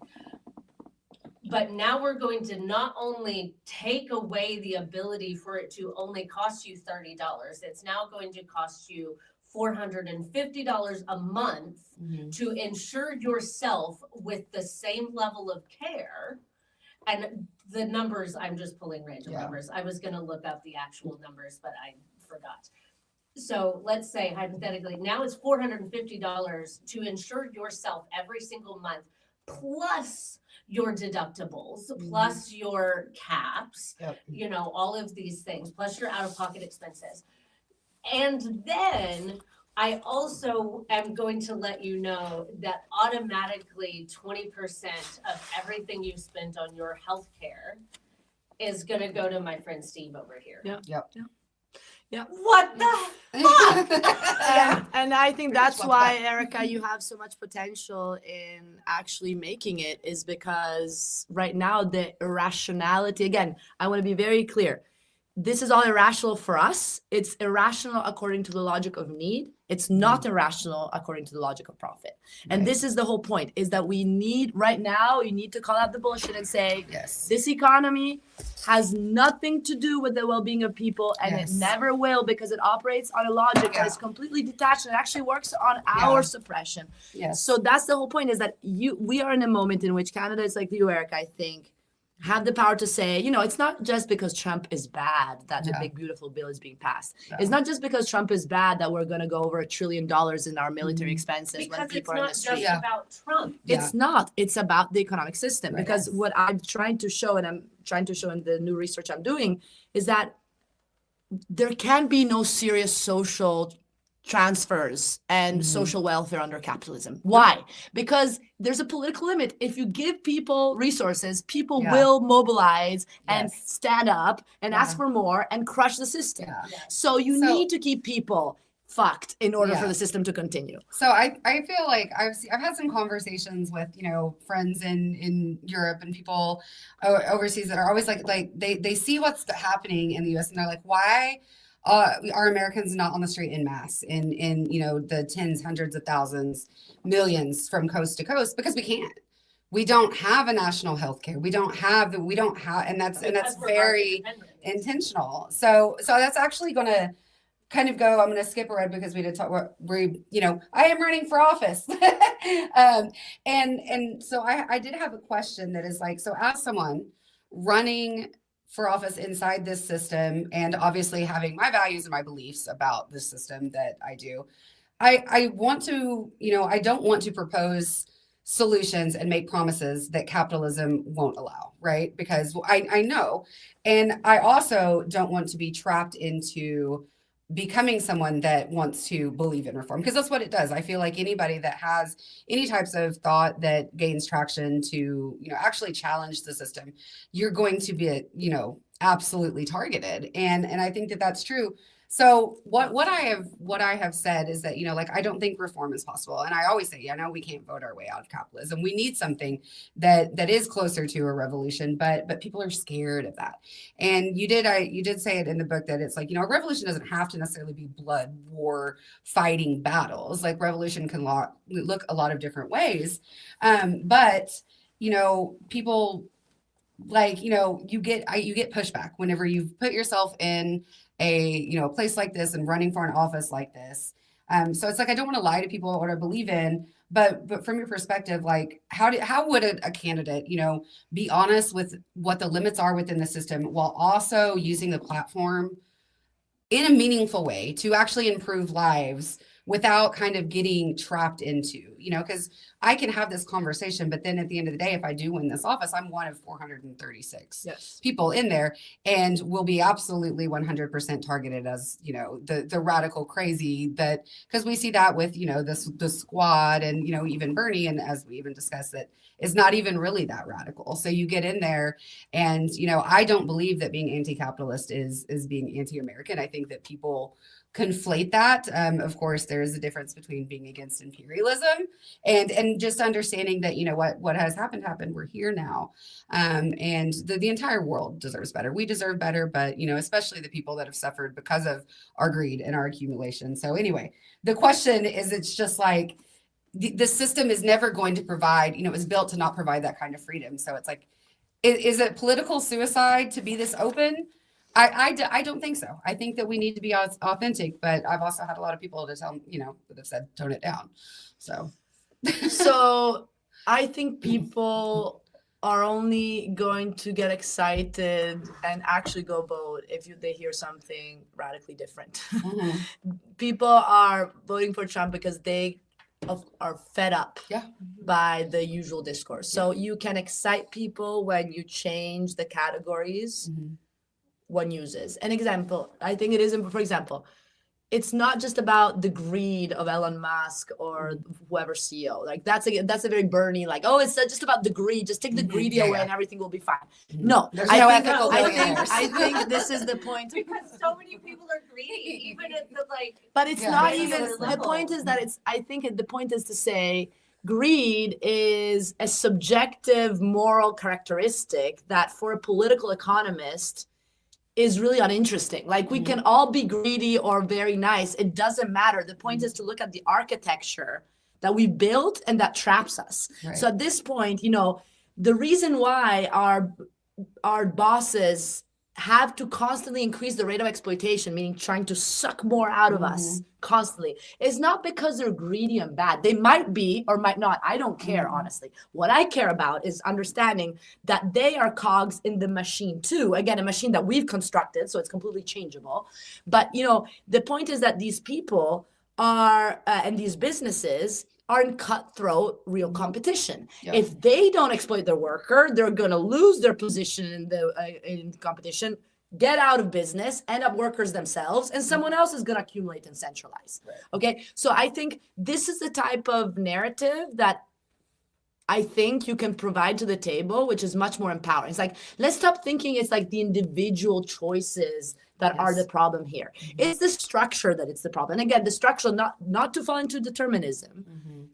But now we're going to not only take away the ability for it to only cost you $30, it's now going to cost you $450 a month to insure yourself with the same level of care. And the numbers, I'm just pulling random numbers. I was going to look up the actual numbers, but I forgot. So let's say hypothetically, now it's $450 to insure yourself every single month, plus your deductibles, plus your caps, you know, all of these things, plus your out-of-pocket expenses. And then I also am going to let you know that automatically 20% of everything you spent on your healthcare is going to go to my friend Steve over here. Yeah. What the fuck? And I think that's why, Erica, you have so much potential in actually making it, is because right now the irrationality, again, I want to be very clear. This is all irrational for us. It's irrational according to the logic of need. It's not irrational according to the logic of profit. And this is the whole point, is that we need, right now, you need to call out the bullshit and say, this economy has nothing to do with the well-being of people, and it never will, because it operates on a logic that is completely detached and actually works on our suppression. So that's the whole point, is that we are in a moment in which candidates like you, Eric, I think, have the power to say, you know, it's not just because Trump is bad that the big, beautiful bill is being passed. It's not just because Trump is bad that we're going to go over $1 trillion in our military expenses when people are in the street. Because it's not just about Trump. It's not. It's about the economic system. Because what I'm trying to show, and I'm trying to show in the new research I'm doing, is that there can be no serious social transfers and social welfare under capitalism. Why? Because there's a political limit. If you give people resources, people will mobilize and stand up and ask for more and crush the system. So you need to keep people fucked in order for the system to continue. So I feel like I've had some conversations with, you know, friends in Europe and people overseas that are always like they see what's happening in the US and they're like, why are Americans not on the street en masse in you know, the tens, hundreds of thousands, millions from coast to coast? Because we can't. We don't have a national health care. We don't have, and that's very intentional. So that's actually going to kind of go, I'm going to skip ahead because we did talk about, you know, I am running for office. And so I did have a question that is like, so as someone running for office inside this system, and obviously having my values and my beliefs about the system that I do, I want to, you know, I don't want to propose solutions and make promises that capitalism won't allow, right? Because I know, and I also don't want to be trapped into becoming someone that wants to believe in reform, because that's what it does. I feel like anybody that has any types of thought that gains traction to, you know, actually challenge the system, you're going to be, you know, absolutely targeted. And I think that that's true. So what I have said is that, you know, like, I don't think reform is possible. And I always say, I know we can't vote our way out of capitalism. We need something that is closer to a revolution, but people are scared of that. And you did say it in the book that it's like, you know, a revolution doesn't have to necessarily be blood war fighting battles. Like, revolution can look a lot of different ways. But, you know, people, like, you know, you get pushback whenever you've put yourself in a place like this and running for an office like this. So it's like, I don't want to lie to people what I believe in, but from your perspective, like, how would a candidate, you know, be honest with what the limits are within the system while also using the platform in a meaningful way to actually improve lives without kind of getting trapped into, because I can have this conversation, but then at the end of the day, if I do win this office, I'm one of 436 people in there, and will be absolutely 100% targeted as, the radical crazy that, because we see that with, the squad and, even Bernie, and as we even discussed, that is not even really that radical. So you get in there and, I don't believe that being anti-capitalist is being anti-American. I think that people conflate that. Of course, there is a difference between being against imperialism and just understanding that, what has happened. We're here now. And the entire world deserves better. We deserve better, but, especially the people that have suffered because of our greed and our accumulation. So anyway, the question is, it's just like, the system is never going to provide, it was built to not provide that kind of freedom. So it's like, is it political suicide to be this open? I don't think so. I think that we need to be authentic, but I've also had a lot of people to tell, that have said, tone it down. So I think people are only going to get excited and actually go vote if they hear something radically different. People are voting for Trump because they are fed up by the usual discourse. So you can excite people when you change the categories one uses. An example, I think it is, for example, it's not just about the greed of Elon Musk or whoever CEO. Like that's a very Bernie, like, oh, it's just about the greed. Just take the greedy away and everything will be fine. No, I think this is the point. Because so many people are greedy, even at the But it's not even, the point is that the point is to say greed is a subjective moral characteristic that for a political economist is really uninteresting. Like we can all be greedy or very nice. It doesn't matter. The point is to look at the architecture that we built and that traps us. Right. So at this point, the reason why our bosses have to constantly increase the rate of exploitation, meaning trying to suck more out of us constantly, is not because they're greedy and bad. They might be or might not. I don't care, honestly. What I care about is understanding that they are cogs in the machine too. Again, a machine that we've constructed, so it's completely changeable. But, the point is that these people are, and these businesses are in cutthroat real competition. Yeah. If they don't exploit their worker, they're going to lose their position in the competition, get out of business, end up workers themselves, and someone else is going to accumulate and centralize. Right. Okay, so I think this is the type of narrative that I think you can provide to the table, which is much more empowering. It's like, let's stop thinking it's like the individual choices that are the problem here. It's the structure that it's the problem. And again, the structure, not to fall into determinism.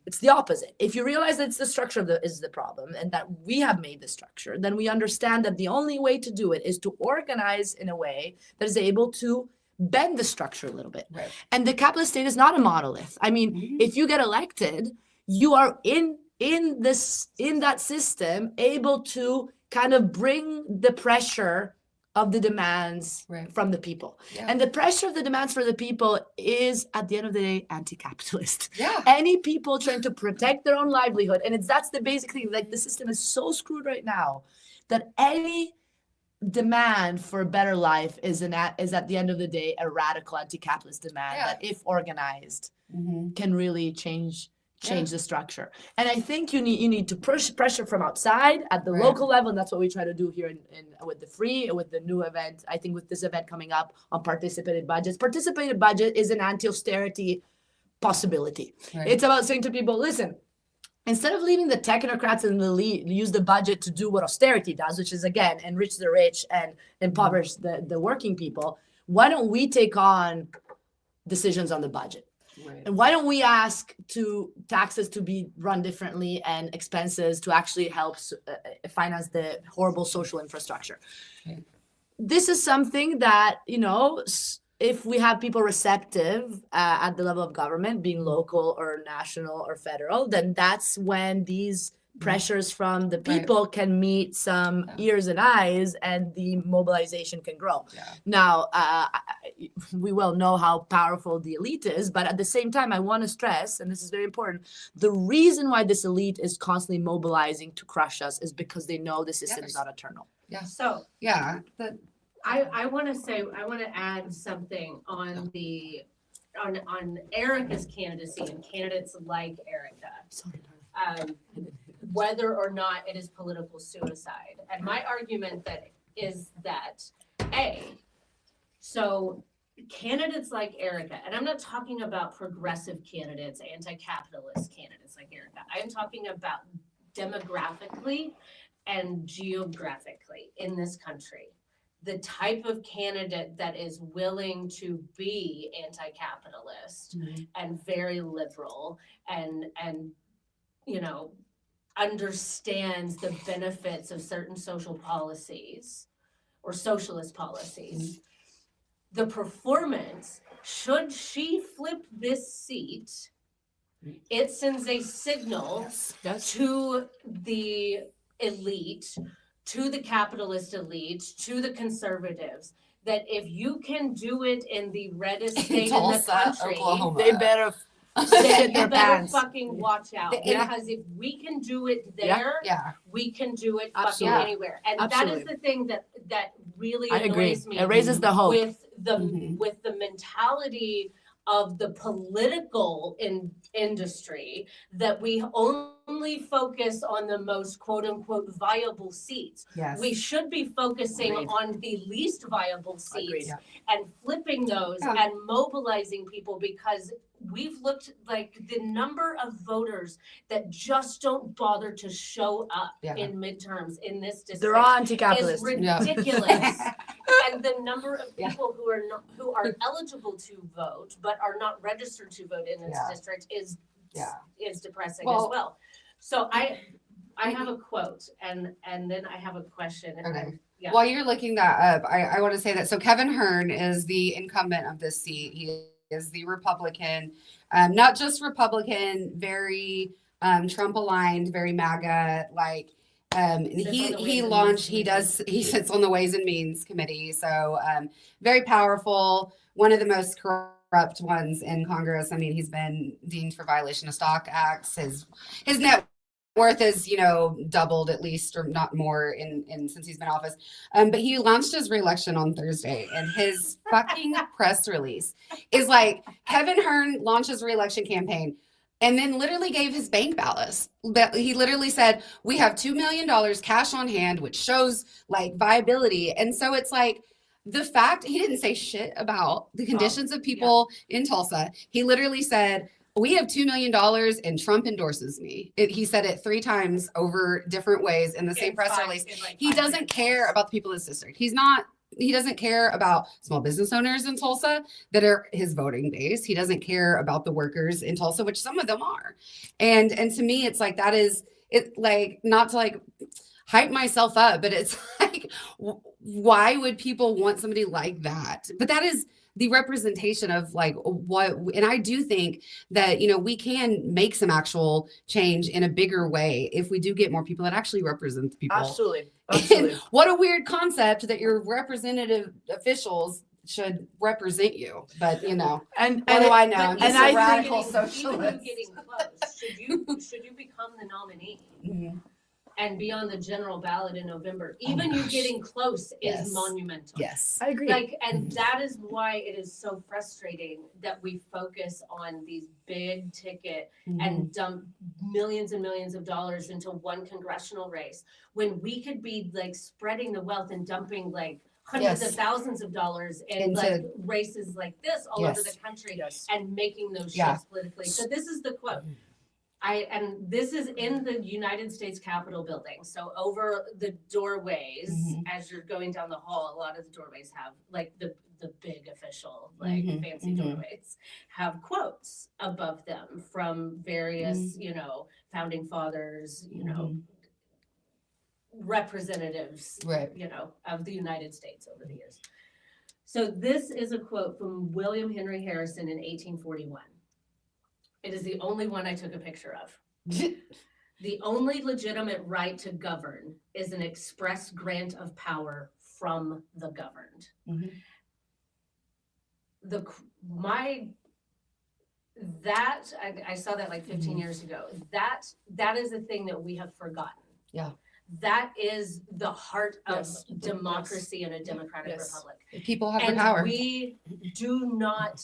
It's the opposite. If you realize that it's the structure that is the problem and that we have made the structure, then we understand that the only way to do it is to organize in a way that is able to bend the structure a little bit. Right. And the capitalist state is not a monolith. I mean, if you get elected, you are in that system able to kind of bring the pressure of the demands from the people. Yeah. And the pressure of the demands for the people is, at the end of the day, anti-capitalist. Yeah. Any people trying to protect their own livelihood, and that's the basic thing. Like, the system is so screwed right now that any demand for a better life is at the end of the day a radical anti-capitalist demand that, if organized, can really change the structure. And I think you need to push pressure from outside at the local level, and that's what we try to do here with the new event. I think with this event coming up on participated budgets. Participated budget is an anti-austerity possibility. Right. It's about saying to people, listen, instead of leaving the technocrats and the elite use the budget to do what austerity does, which is, again, enrich the rich and impoverish the working people, why don't we take on decisions on the budget? Right. And why don't we ask taxes to be run differently and expenses to actually help finance the horrible social infrastructure? Okay. This is something that, if we have people receptive at the level of government, being local or national or federal, then that's when these pressures from the people can meet some ears and eyes, and the mobilization can grow. Yeah. Now, we well know how powerful the elite is, but at the same time, I want to stress, and this is very important, the reason why this elite is constantly mobilizing to crush us is because they know the system is not eternal. Yeah. So I want to add something on the on Erica's candidacy and candidates like Erica, whether or not it is political suicide. And my argument is that so candidates like Erica, and I'm not talking about progressive candidates, anti-capitalist candidates like Erica. I am talking about demographically and geographically in this country. The type of candidate that is willing to be anti-capitalist and very liberal and understands the benefits of certain social policies or socialist policies. The performance, should she flip this seat, it sends a signal to the elite, to the capitalist elite, to the conservatives, that if you can do it in the reddest state in the country, Oklahoma. They better then their you better pants. fucking watch out. Because if we can do it there, we can do it fucking anywhere. And that is the thing that really annoys me. It raises the hope. With the mentality of the political industry, that we only focus on the most quote unquote viable seats. Yes. We should be focusing on the least viable seats and flipping those and mobilizing people, because we've looked like the number of voters that just don't bother to show up in midterms in this district. They're anti-capitalist. Is ridiculous. And the number of people who are eligible to vote but are not registered to vote in this district is depressing as well. So I have a quote and then I have a question. Okay. While you're looking that up, I want to say that Kevin Hearn is the incumbent of this seat. He is the Republican, not just Republican, very Trump aligned, very MAGA like. He sits on the Ways and Means Committee. So very powerful, one of the most corrupt ones in Congress. I mean, he's been deemed for violation of stock acts. His net worth is, doubled at least, or not more in since he's been in office. But he launched his re-election on Thursday, and his fucking press release is like, Kevin Hearn launches re-election campaign, and then literally gave his bank balance. He literally said, we have $2 million cash on hand, which shows like viability. And so it's like, the fact he didn't say shit about the conditions of people in Tulsa. He literally said, we have $2 million and Trump endorses me. He said it 3 times over different ways in the same press release. He doesnn't care about the people in his district. He doesn't care about small business owners in Tulsa that are his voting base. He doesn't care about the workers in Tulsa, which some of them are. And to me, it's like, that is it, like, not to like hype myself up, but it's like, why would people want somebody like that? But that is the representation of like what, and I do think that, we can make some actual change in a bigger way if we do get more people that actually represent the people. Absolutely. And what a weird concept that your representative officials should represent you. But and what do I know? I'm just a radical socialist. Even getting close, should you become the nominee? Mm-hmm. And be on the general ballot in November, even you getting close is monumental. Yes, I agree. And that is why it is so frustrating that we focus on these big ticket and dump millions and millions of dollars into one congressional race, when we could be like spreading the wealth and dumping like hundreds of thousands of dollars in like races like this all over the country and making those shifts politically. So this is the quote. And this is in the United States Capitol building. So over the doorways, as you're going down the hall, a lot of the doorways have like the big official, like fancy doorways, have quotes above them from various, founding fathers, representatives, of the United States over the years. So this is a quote from William Henry Harrison in 1841. It is the only one I took a picture of. The only legitimate right to govern is an express grant of power from the governed. I saw that like 15 years ago. That is a thing that we have forgotten. Yeah. That is the heart of democracy in a democratic republic. People have the power. We do not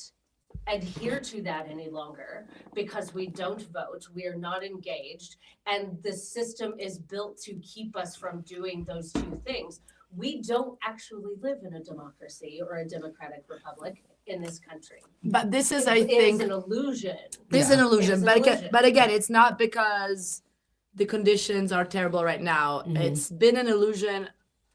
adhere to that any longer because we don't vote, we are not engaged, and the system is built to keep us from doing those two things. We don't actually live in a democracy or a democratic republic in this country. But this is, I It think, is an illusion. This is an illusion. It's an But illusion. again, it's not because the conditions are terrible right now. It's been an illusion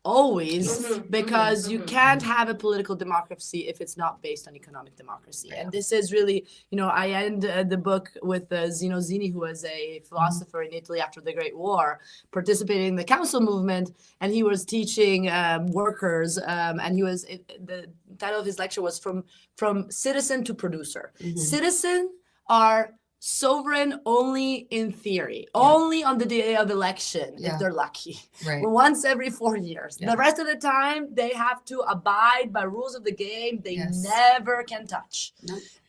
always because you can't have a political democracy if it's not based on economic democracy. And this is really, I end the book with Zeno Zini, who was a philosopher in Italy after the Great War, participating in the council movement, and he was teaching workers, and the title of his lecture was from citizen to producer. Citizen are sovereign only in theory, only on the day of election, if they're lucky, once every 4 years. The rest of the time, they have to abide by rules of the game they never can touch.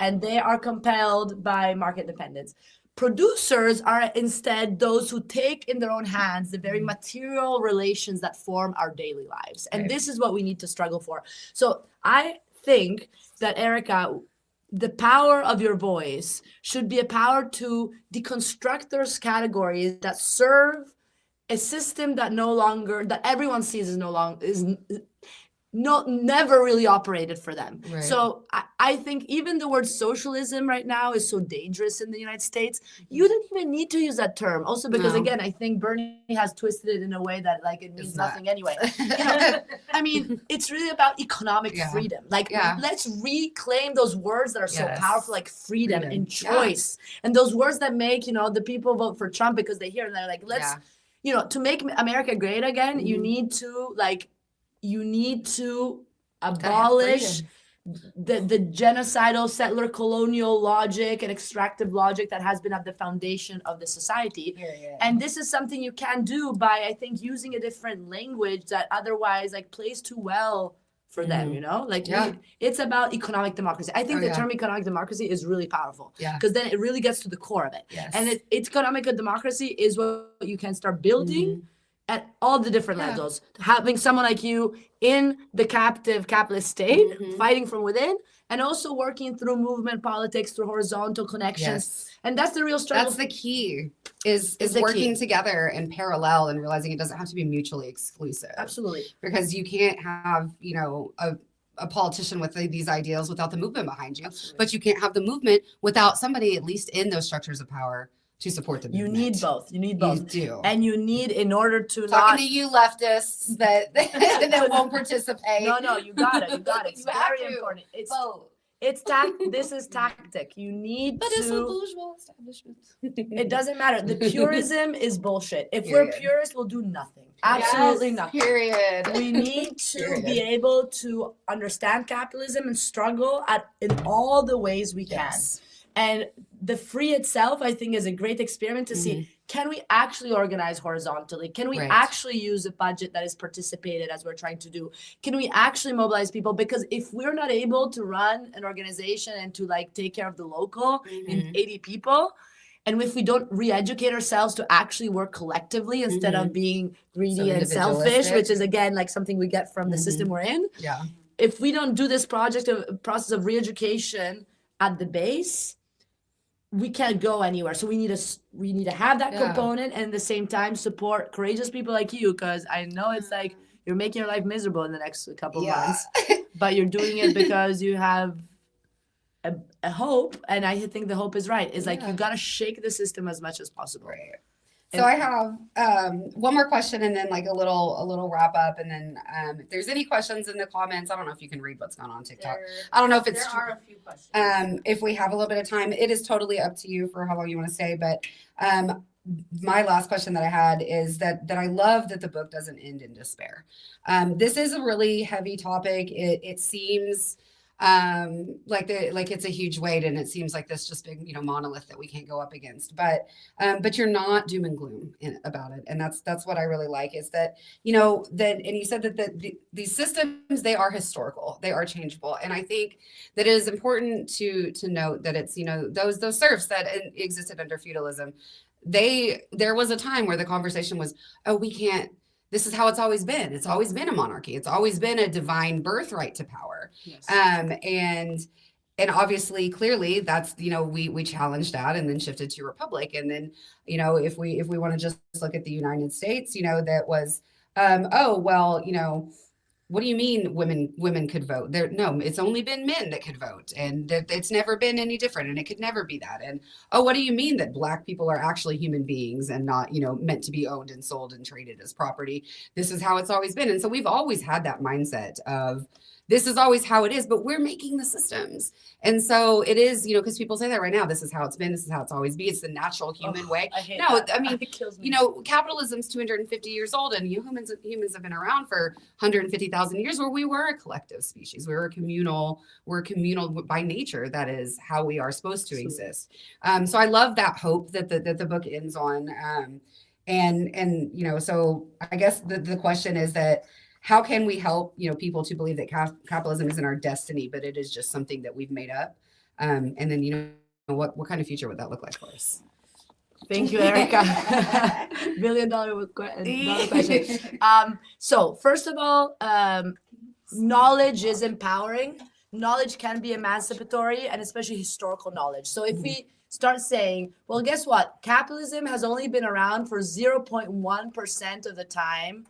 And they are compelled by market dependence. Producers are instead those who take in their own hands the very material relations that form our daily lives. And this is what we need to struggle for. So I think that, Erica, the power of your voice should be a power to deconstruct those categories that serve a system that that everyone sees never really operated for them. So I think even the word socialism right now is so dangerous in the United States. You don't even need to use that term. Also because again, I think Bernie has twisted it in a way that it means nothing anyway. I mean, it's really about economic freedom. Let's reclaim those words that are so powerful, like freedom and choice. And those words that make, the people vote for Trump because they hear and they're like, let's, to make America great again, you need to abolish the genocidal settler colonial logic and extractive logic that has been at the foundation of the society. And this is something you can do by, I think, using a different language that otherwise plays too well for them, it's about economic democracy. I think the term economic democracy is really powerful because then it really gets to the core of it. And it's economic democracy is what you can start building at all the different levels. Having someone like you in the captive capitalist state, fighting from within, and also working through movement politics, through horizontal connections. And that's the real struggle. That's the key, is working together in parallel and realizing it doesn't have to be mutually exclusive. Absolutely. Because you can't have, a politician with these ideals without the movement behind you. But you can't have the movement without somebody at least in those structures of power to support the movement. You need both. You do. And you need, in order to Talking to you leftists that won't participate. No, you got it. It's very important. This is tactic. You need But it's a bourgeois establishment. It doesn't matter. The purism is bullshit. If we're purists, we'll do nothing. Absolutely nothing. Period. We need to be able to understand capitalism and struggle in all the ways we can. And the free itself, I think, is a great experiment to see, can we actually organize horizontally? Can we actually use a budget that is participated as we're trying to do? Can we actually mobilize people? Because if we're not able to run an organization and to take care of the local in 80 people, and if we don't re-educate ourselves to actually work collectively instead of being greedy and selfish, which is, again, something we get from the system we're in. If we don't do this process of re-education at the base, we can't go anywhere. So we need to have that component, and at the same time support courageous people like you, because I know it's you're making your life miserable in the next couple of months, but you're doing it because you have a hope, and I think the hope is right. It's you got to shake the system as much as possible. So I have one more question, and then a little wrap up, and then if there's any questions in the comments, I don't know if you can read what's going on TikTok. I don't know if it's there are a few questions. If we have a little bit of time, it is totally up to you for how long you want to stay. But my last question that I had is that I love that the book doesn't end in despair. This is a really heavy topic. It seems it's a huge weight, and it seems like this just big monolith that we can't go up against, but you're not doom and gloom about it, and that's what I really like, is that and you said that these systems, they are historical, they are changeable, and I think that it is important to note that it's those serfs that existed under feudalism, there was a time where the conversation was, this is how it's always been. It's always been a monarchy. It's always been a divine birthright to power. And and obviously, clearly, that's, we challenged that and then shifted to republic. And then, if we want to just look at the United States, that was, oh, well, what do you mean women could vote? No, it's only been men that could vote, and it's never been any different, and it could never be that. And oh, what do you mean that Black people are actually human beings and not, meant to be owned and sold and traded as property? This is how it's always been. And so we've always had that mindset of, this is always how it is, but we're making the systems. And so it is, because people say that right now, this is how it's been, this is how it's always be. It's the natural human way. No, that. I mean, it kills me. Capitalism's 250 years old, and humans have been around for 150,000 years, where we were a collective species. We're communal by nature. That is how we are supposed to exist. So I love that hope that the book ends on. So I guess the question is that, how can we help, people to believe that capitalism isn't our destiny, but it is just something that we've made up? And then, what kind of future would that look like for us? Thank you, Erica. $1 billion question. So first of all, knowledge is empowering. Knowledge can be emancipatory, and especially historical knowledge. So if we start saying, well, guess what? Capitalism has only been around for 0.1% of the time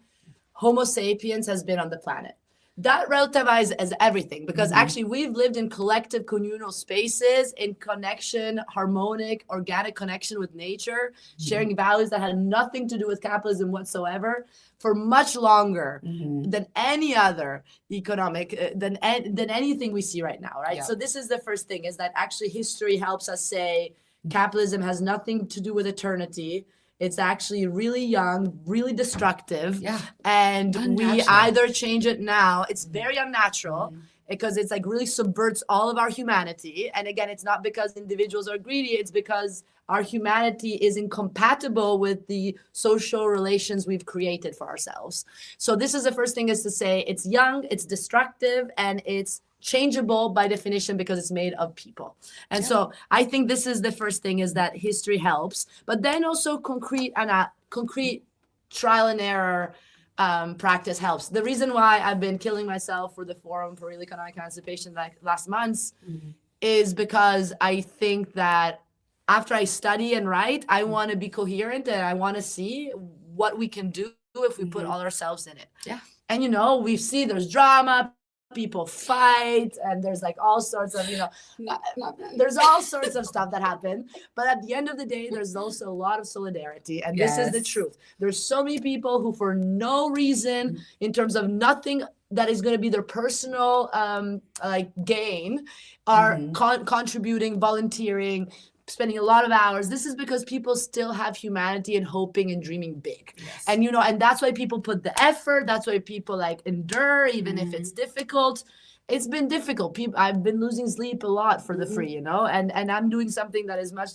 Homo sapiens has been on the planet. That relativizes as everything, because actually we've lived in collective communal spaces, in connection, harmonic, organic connection with nature, sharing values that had nothing to do with capitalism whatsoever for much longer than any other economic, than anything we see right now, right? Yeah. So this is the first thing, is that actually history helps us say capitalism has nothing to do with eternity. It's actually really young, really destructive. Yeah. And unnatural. We either change it now. It's very unnatural because it's like really subverts all of our humanity. And again, it's not because individuals are greedy. It's because our humanity is incompatible with the social relations we've created for ourselves. So this is the first thing, is to say it's young, it's destructive, and it's changeable by definition because it's made of people. And so I think this is the first thing, is that history helps, but then also concrete trial and error practice helps. The reason why I've been killing myself for the Forum for Real Economic Emancipation last months is because I think that after I study and write, I want to be coherent, and I want to see what we can do if we put all ourselves in it. Yeah. And we see there's drama, people fight, and there's like all sorts of, there's all sorts of stuff that happen. But at the end of the day, there's also a lot of solidarity. And this is the truth. There's so many people who, for no reason, in terms of nothing that is going to be their personal gain, are contributing, volunteering, spending a lot of hours. This is because people still have humanity and hoping and dreaming big. Yes. And and that's why people put the effort. That's why people endure, even if it's difficult. It's been difficult. I've been losing sleep a lot for the free, and I'm doing something that is much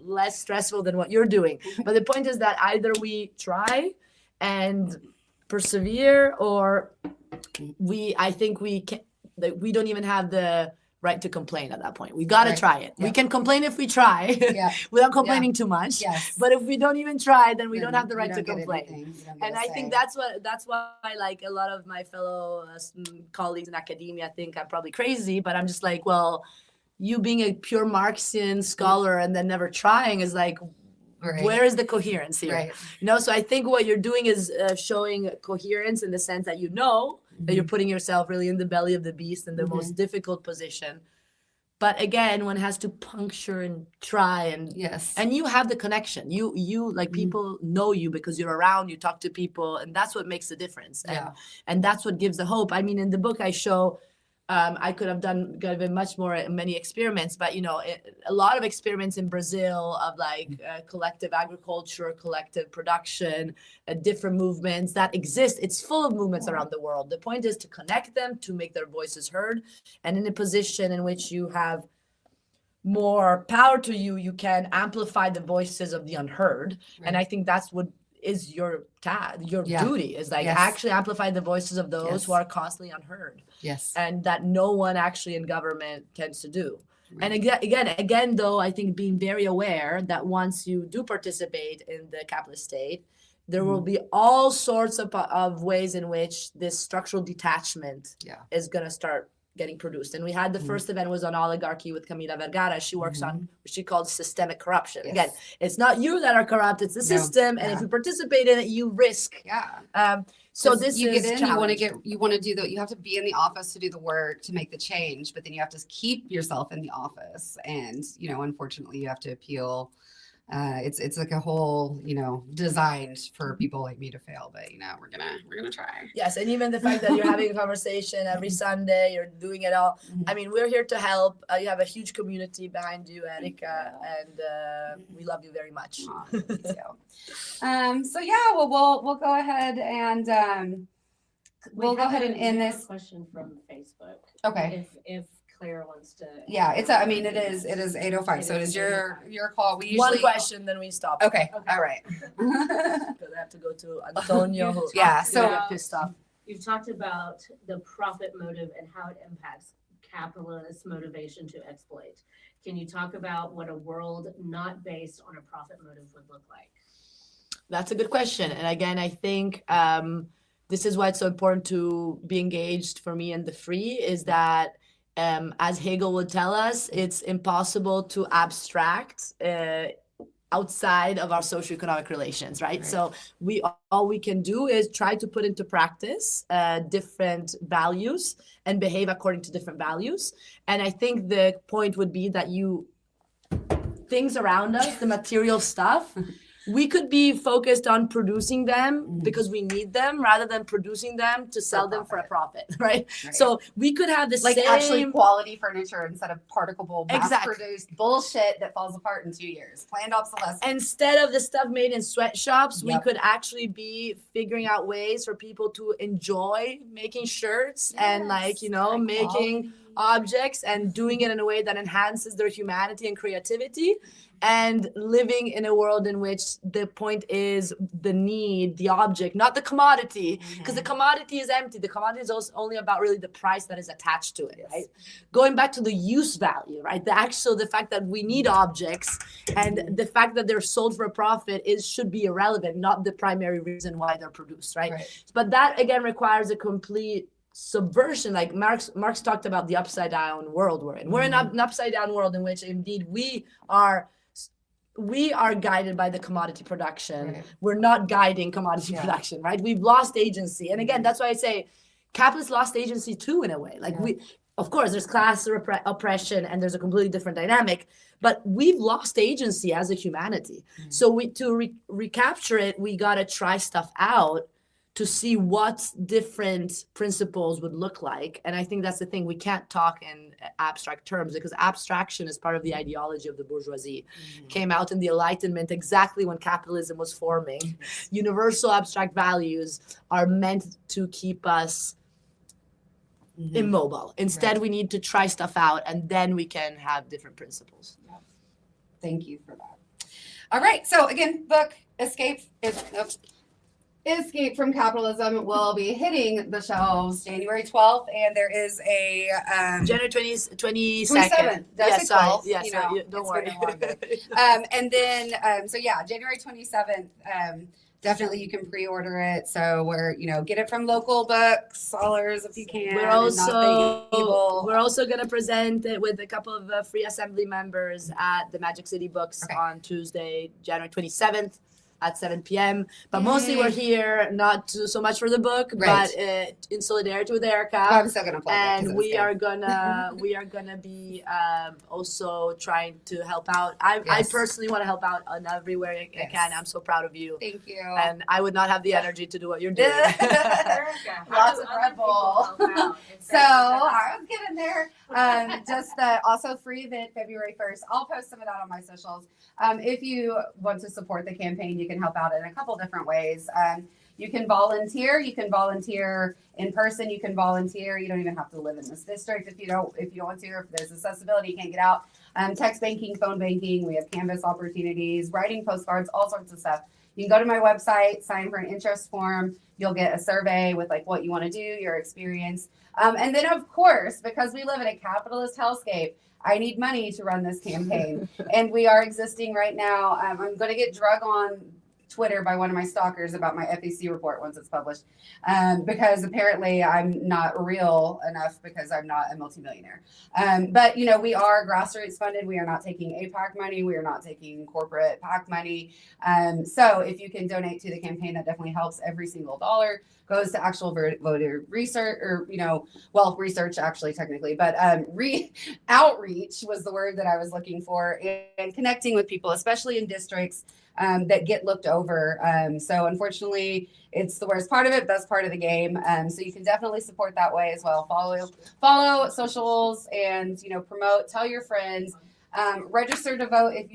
less stressful than what you're doing. But the point is that either we try and persevere, or I think we don't even have the right to complain at that point. We got to try it. Yeah. We can complain if we try without complaining too much. Yes. But if we don't even try, then we don't have the right to complain. And I think that's why like a lot of my fellow colleagues in academia think I'm probably crazy, but I'm just like, well, you being a pure Marxian scholar and then never trying is like, where is the coherence here? Right. So I think what you're doing is showing coherence in the sense that that you're putting yourself really in the belly of the beast in the most difficult position. But again, one has to puncture and try, and you have the connection. You like people know you because you're around, you talk to people, and that's what makes the difference. And that's what gives the hope. I mean, in the book I show, I could have done much more, many experiments, but a lot of experiments in Brazil of collective agriculture, collective production, different movements that exist. It's full of movements around the world. The point is to connect them, to make their voices heard, and in a position in which you have more power to you can amplify the voices of the unheard. Right. And I think that's what is your duty, is actually amplify the voices of those who are constantly unheard. Yes. And that no one actually in government tends to do. Right. And again, though, I think being very aware that once you do participate in the capitalist state, there will be all sorts of ways in which this structural detachment is going to start getting produced. And we had the first event was on oligarchy with Camila Vergara. She works on what she calls systemic corruption. Yes. Again, it's not you that are corrupt, it's the system. And if you participate in it, you risk. So this you is get in, you want to do you have to be in the office to do the work to make the change, but then you have to keep yourself in the office. And, unfortunately you have to appeal. It's like a whole, designed for people like me to fail, but we're gonna try. Yes, and even the fact that you're having a conversation every Sunday, you're doing it all. I mean, we're here to help. You have a huge community behind you, Erika, and we love you very much. Me too. So yeah, well, we'll go ahead and we'll go ahead and end this question from Facebook. Okay. If Clara wants to. Yeah, it is 8:05. So it is your call. We usually one question, then we stop. Okay. All right. Because I have to go to Antonio. Yeah. So About- pissed off. You've talked about the profit motive and how it impacts capitalist motivation to exploit. Can you talk about what a world not based on a profit motive would look like? That's a good question. And again, I think this is why it's so important to be engaged for me in the free is that as Hegel would tell us, it's impossible to abstract outside of our socioeconomic relations, right? So all we can do is try to put into practice different values and behave according to different values. And I think the point would be that things around us, the material stuff, we could be focused on producing them because we need them rather than producing them to sell them for a profit, right? So we could have the like same actually quality furniture instead of particle Exactly. mass-produced bullshit that falls apart in 2 years. Planned obsolescence. Instead of the stuff made in sweatshops, we could actually be figuring out ways for people to enjoy making shirts and making objects and doing it in a way that enhances their humanity and creativity and living in a world in which the point is the need, the object, not the commodity, because the commodity is empty. The commodity is also only about really the price that is attached to it, right? Going back to the use value, right? The fact that we need objects and the fact that they're sold for a profit should be irrelevant, not the primary reason why they're produced, right? But that again requires a complete subversion. Like Marx talked about the upside down world we're in. We're in an upside down world in which indeed we are guided by the commodity production. We're not guiding commodity production, right? We've lost agency. And again, that's why I say capitalists lost agency too, in a way. Like of course, there's class oppression and there's a completely different dynamic, but we've lost agency as a humanity. So to recapture it, we got to try stuff out to see what different principles would look like. And I think that's the thing. We can't talk in abstract terms because abstraction is part of the ideology of the bourgeoisie. Came out in the Enlightenment exactly when capitalism was forming. Universal abstract values are meant to keep us immobile. Instead, we need to try stuff out and then we can have different principles. Thank you for that. All right. So again, book Escape from Capitalism will be hitting the shelves January 12th, and there is a January 22nd. Did I say 12th? Yes, don't worry. And then, January 27th, definitely you can pre-order it. So get it from local booksellers if you can. We're also going to present it with a couple of free assembly members at the Magic City Books on Tuesday, January 27th. At 7 p.m. But mostly we're here not so much for the book, but in solidarity with Erika. I'm still gonna play and we are gonna be also trying to help out. I personally want to help out on everywhere I can. I'm so proud of you. Thank you. And I would not have the energy to do what you're doing. Lots of Red Bull. So I was getting there. Also free event February 1st. I'll post some of that on my socials. If you want to support the campaign, you can help out in a couple different ways. You can volunteer. You can volunteer in person. You can volunteer. You don't even have to live in this district if you don't want to. Or if there's accessibility, you can't get out. Text banking, phone banking. We have Canvas opportunities, writing postcards, all sorts of stuff. You can go to my website, sign for an interest form. You'll get a survey with what you want to do, your experience. And then, of course, because we live in a capitalist hellscape, I need money to run this campaign. And we are existing right now. I'm going to get drug on Twitter by one of my stalkers about my FEC report once it's published, because apparently I'm not real enough because I'm not a multimillionaire. But we are grassroots funded. We are not taking APAC money. We are not taking corporate PAC money. So if you can donate to the campaign, that definitely helps. Every single dollar goes to actual voter research, or research actually technically, but outreach was the word that I was looking for, and connecting with people, especially in districts that get looked over. So unfortunately, it's the worst part of it. That's part of the game. So you can definitely support that way as well. Follow socials, and promote. Tell your friends. Register to vote if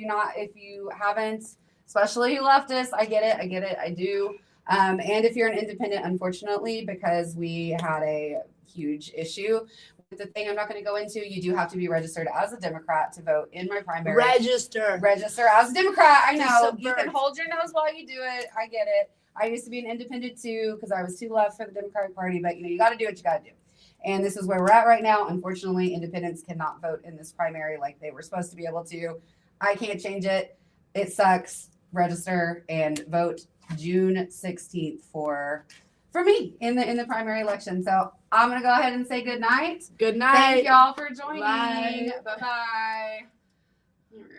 you haven't, especially leftists. I get it. I do. And if you're an independent, unfortunately, because we had a huge issue with the thing I'm not going to go into, you do have to be registered as a Democrat to vote in my primary. Register as a Democrat. I know. You can hold your nose while you do it. I get it. I used to be an independent too because I was too left for the Democratic Party, but you got to do what you got to do. And this is where we're at right now. Unfortunately, independents cannot vote in this primary like they were supposed to be able to. I can't change it. It sucks. Register and vote June 16th for me in the primary election. So I'm gonna go ahead and say good night. Good night. Thank y'all for joining. Bye. Bye-bye.